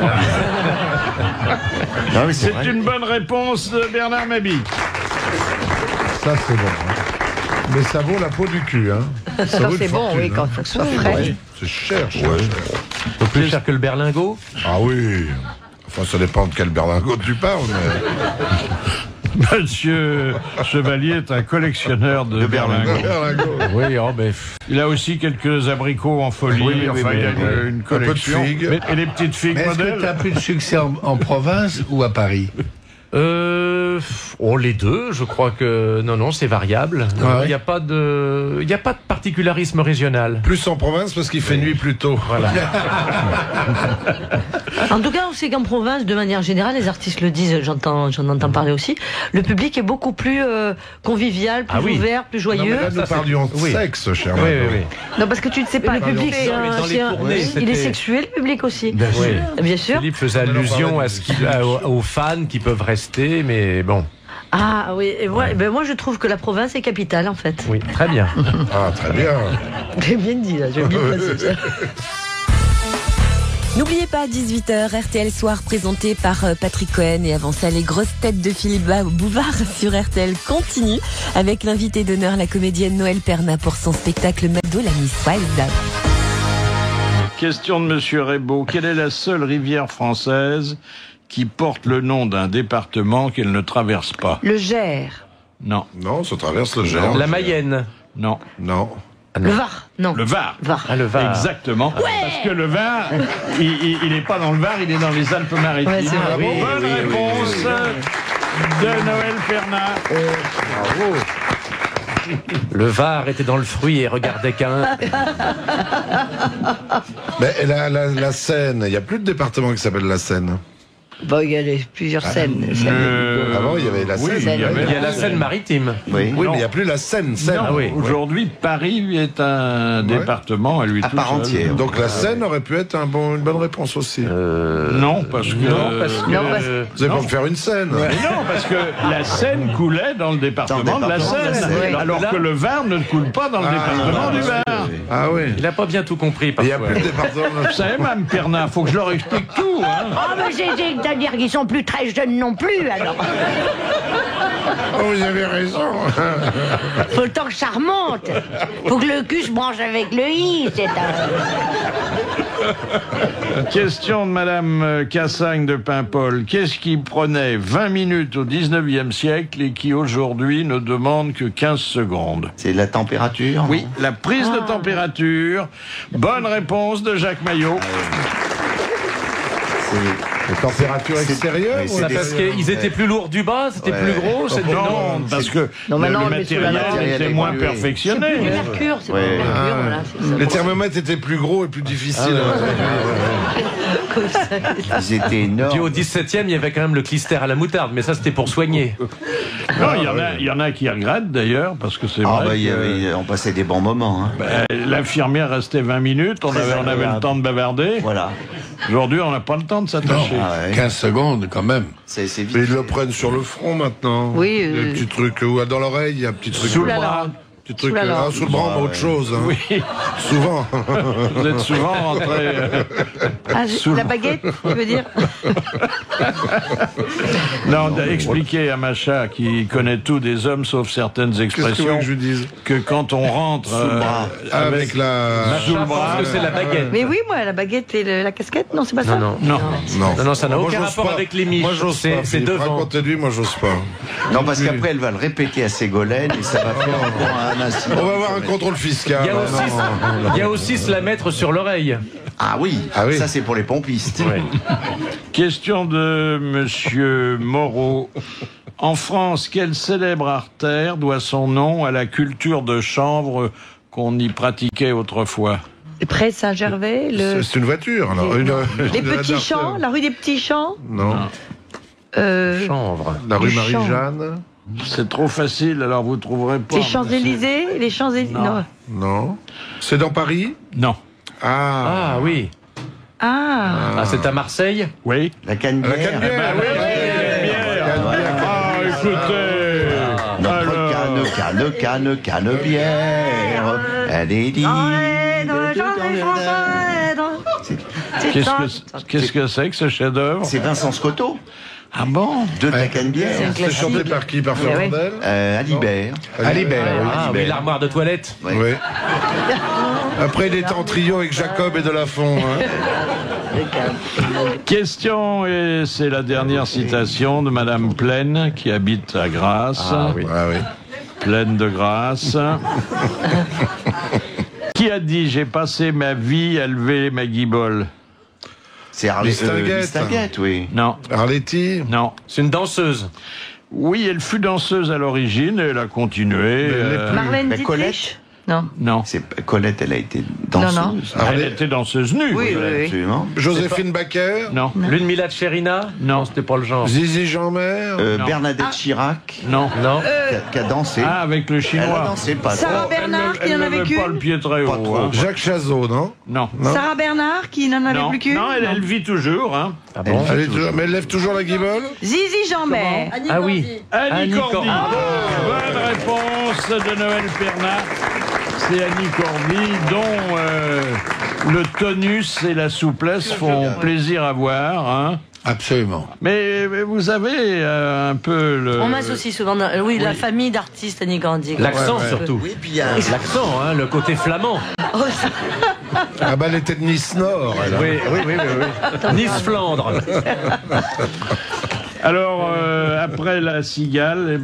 Non, mais C'est vrai. une bonne réponse de Bernard Mabille. Ça, c'est bon. Mais ça vaut la peau du cul, hein. Ça, vaut une c'est bon, fortune, oui, quand hein. il faut que ce soit frais. Ouais, c'est cher. Un peu plus cher que le berlingot. Ah oui. Enfin, ça dépend de quel berlingot tu parles, mais... Monsieur Chevalier est un collectionneur de berlingots. Oui, Il a aussi quelques abricots en folie. Oui, il y a une collection. Un peu de figues. Et les petites figues Mais est-ce que modèles. tu as plus de succès en province ou à Paris? Les deux, je crois que non, c'est variable. Il n'y a pas de particularisme régional. Plus en province parce qu'il fait nuit plus tôt. Voilà. En tout cas, on sait qu'en province, de manière générale, les artistes le disent, j'en entends parler aussi, le public est beaucoup plus convivial, plus ouvert, plus Non, joyeux. mais là, nous parlions de sexe, cher Oui. Non, parce que tu ne sais pas. Le public, tournées, il est sexuel, le public aussi. Bien sûr. Philippe faisait allusion aux fans qui peuvent rester, mais bon. Ah oui, et moi je trouve que la province est capitale en fait. Oui, très bien. Ah, très bien. J'ai bien dit là, j'ai bien placé ça. N'oubliez pas, 18h, RTL Soir présenté par Patrick Cohen, et avant ça, les grosses têtes de Philippe Bouvard sur RTL continue avec l'invité d'honneur, la comédienne Noël Perna, pour son spectacle Mado, la Miss Wild. Question de Monsieur Rebaud. Quelle est la seule rivière française qui porte le nom d'un département qu'elle ne traverse pas? Le Gers. Non. Non, ça traverse le Gers. La Mayenne. Non. Non. Le Var, non. Le Var. Ah, le Var. Exactement. Ouais. Parce que le Var, il n'est pas dans le Var, il est dans les Alpes-Maritimes. Ouais, c'est vrai. Bonne réponse de Noël Perna. Bravo. Le Var était dans le fruit et regardait qu'un. Mais la Seine, il n'y a plus de département qui s'appelle la Seine. Bon, il y a plusieurs scènes. Avant, il y avait la Seine. il y avait- Il y a la Seine-Maritime. Oui, mais Non. il n'y a plus la Seine. Seine. Non, Ah oui. Aujourd'hui, Paris est un département à lui À tout part seul. entière. Donc la Seine aurait pu être une bonne réponse aussi. Non, parce que... Non, parce que. Non, parce- Vous allez pas me faire une Seine. Mais non, parce que la Seine coulait dans le département de la Seine, alors que le Var ne coule pas dans le département du Var. Ah oui. Il n'a pas bien tout compris, Il n'y a parfois. plus de département. Vous savez, Mme Perna, faut que je leur explique tout. Hein. Ah, mais c'est-à-dire qu'ils sont plus très jeunes non plus, alors. Oh, vous avez raison. Faut le temps que ça remonte. Faut que le cul se branche avec le i, c'est un... Question de Madame Cassagne de Paimpol. Qu'est-ce qui prenait 20 minutes au 19e siècle et qui aujourd'hui ne demande que 15 secondes? C'est la température? Oui, la prise de température. Bonne réponse de Jacques Maillot. La température extérieure oui, ou c'est Ah, parce qu'ils étaient plus lourds du bas, c'était plus gros, c'était Non, parce que Non, maintenant, le on met sous la matériel matériel était est moins évolué. C'est perfectionné. plus du mercure, c'est Ouais. pas du mercure, Ah, voilà, c'est ça. les thermomètres étaient plus gros et plus difficiles. Comme ça. Ils étaient Puis énormes. au 17e, il y avait quand même le clister à la moutarde, mais ça c'était pour soigner. Non, il y en a qui regrettent d'ailleurs, parce que c'est Ah, vrai que, on passait des bons moments. Hein. l'infirmière restait 20 minutes, on avait le temps de bavarder. Voilà. Aujourd'hui, on n'a pas le temps de s'attacher. Ah ouais. 15 secondes quand même. C'est vite. Mais ils le prennent sur le front maintenant. Oui, Des petits trucs ou dans l'oreille, il y a un petit truc. Sous le la bras. langue. Petit truc, Sous la langue. sous le bras, autre chose. Hein. Oui, Souvent. vous êtes souvent rentré. Ah, Sous la le- baguette, tu veux dire? Non, d'expliquer à Macha, qui connaît tout des hommes, sauf certaines Qu'est-ce que vous voulez expressions, que je lui dise que quand on rentre Avec la. sous le Je bras, pense que c'est la baguette. Mais oui, moi, la baguette et la casquette, non, c'est pas ça? Non, non. non, ça n'a Moi, aucun j'ose rapport pas. avec les miches. Moi, j'ose pas. C'est Philippe, devant. racontez-lui, moi, j'ose pas. Non, parce qu'après, elle va le répéter à Ségolène et ça va faire encore un incident. On va avoir un contrôle fiscal. Il y a Non, aussi, non. il y a aussi se la mettre sur l'oreille. Ah oui, Ah oui. ça c'est pour les pompistes. Question de Monsieur Moreau. En France, quelle célèbre artère doit son nom à la culture de chanvre qu'on y pratiquait autrefois? Près Saint-Gervais, C'est une voiture, alors. les une Petits adaptation. Champs, la rue des Petits Champs. Non. Chanvre. La rue Les champs. Marie-Jeanne. C'est trop facile, alors vous trouverez pas. Les Champs-Élysées, les Champs-Élysées. Non. Non. C'est dans Paris. Non. Ah. Ah oui. Ah. Ah, c'est à Marseille? Oui. La Canebière. La Canebière. oui, Ah, écoutez. Alors. Canebière. Elle est dit. Qu'est-ce que c'est que ce chef-d'œuvre? C'est Vincent Scotto. Ah bon? De la Canebière. C'est chanté par qui? Par Fernandel Alibert. Alibert. Ah oui, l'armoire de toilette. Oui. Oui. Après, il était en trio avec Jacob et Delafont. Hein. Question, et c'est la dernière citation de Madame Plaine, qui habite à Grasse. Ah oui. Pleine de grâce. Qui a dit « J'ai passé ma vie à lever ma guibole » C'est Mistinguett, oui. Non. Arletty. Non. C'est une danseuse. Oui, elle fut danseuse à l'origine et elle a continué. Marlène La Dietrich. Colette. Non. Non. Colette, elle a été danseuse. Non, Elle était danseuse nue. Oui, oui. Absolument. Joséphine Baker. Non. Lune Mila de Cherina? Non, c'était pas le genre. Zizi Jeanmaire. Non. Bernadette Chirac. Non. Non. Qui a dansé. Ah, avec le Elle a chinois. dansé pas Sarah trop. Bernard, qui Elle n'en avait n'avait pas le qu'une. pied très Pas haut. trop. Hein. Jacques Chazot, non? Non. Non. Sarah Bernard, qui n'en avait Non. plus qu'une. Non, elle vit toujours. Hein. Ah bon? Mais elle lève toujours la guimole? Zizi Jean-Mer. Ah oui. Annie Cordy. Ah. Bonne réponse de Noël Pernat. C'est Annie Cordy dont le tonus et la souplesse font plaisir à voir. Hein. Absolument. Mais vous avez un peu le... On m'associe souvent, la famille d'artistes Annie Cordy. L'accent surtout. Oui, puis il y a... L'accent, hein, le côté flamand. Ah bah elle était de Nice Nord. Elle. Oui. Nice-Flandre. Alors, après la cigale,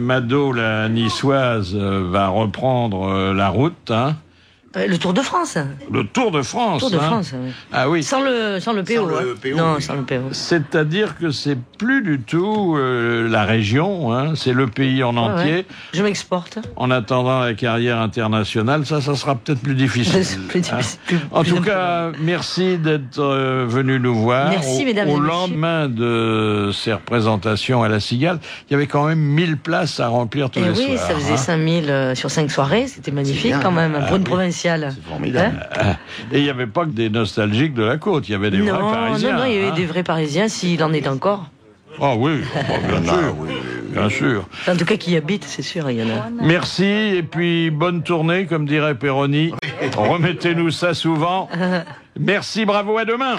Mado, la niçoise, va reprendre la route. Hein. Le Tour de France. Le Tour de France. Tour de France, oui. Ah oui. Sans le PO. Non, sans le PO. C'est-à-dire que c'est plus du tout la région, hein, c'est le pays en entier. Ouais. Je m'exporte. En attendant la carrière internationale, ça sera peut-être plus difficile. En tout cas, merci d'être venu nous voir. Merci, mesdames et messieurs. messieurs. Au lendemain de ces représentations à la Cigale, il y avait quand même 1000 places à remplir tous les soirs. Oui, ça faisait 5000 sur 5 soirées. C'était magnifique quand même, pour une provinciale. C'est formidable. Et il n'y avait pas que des nostalgiques de la côte, il y avait des vrais Parisiens. Non, il y avait des vrais Parisiens, s'il en est encore. Ah oui, bien sûr. En tout cas, qui y habitent, c'est sûr, il y en a. Merci, et puis bonne tournée, comme dirait Péroni. Remettez-nous ça souvent. Merci, bravo, à demain.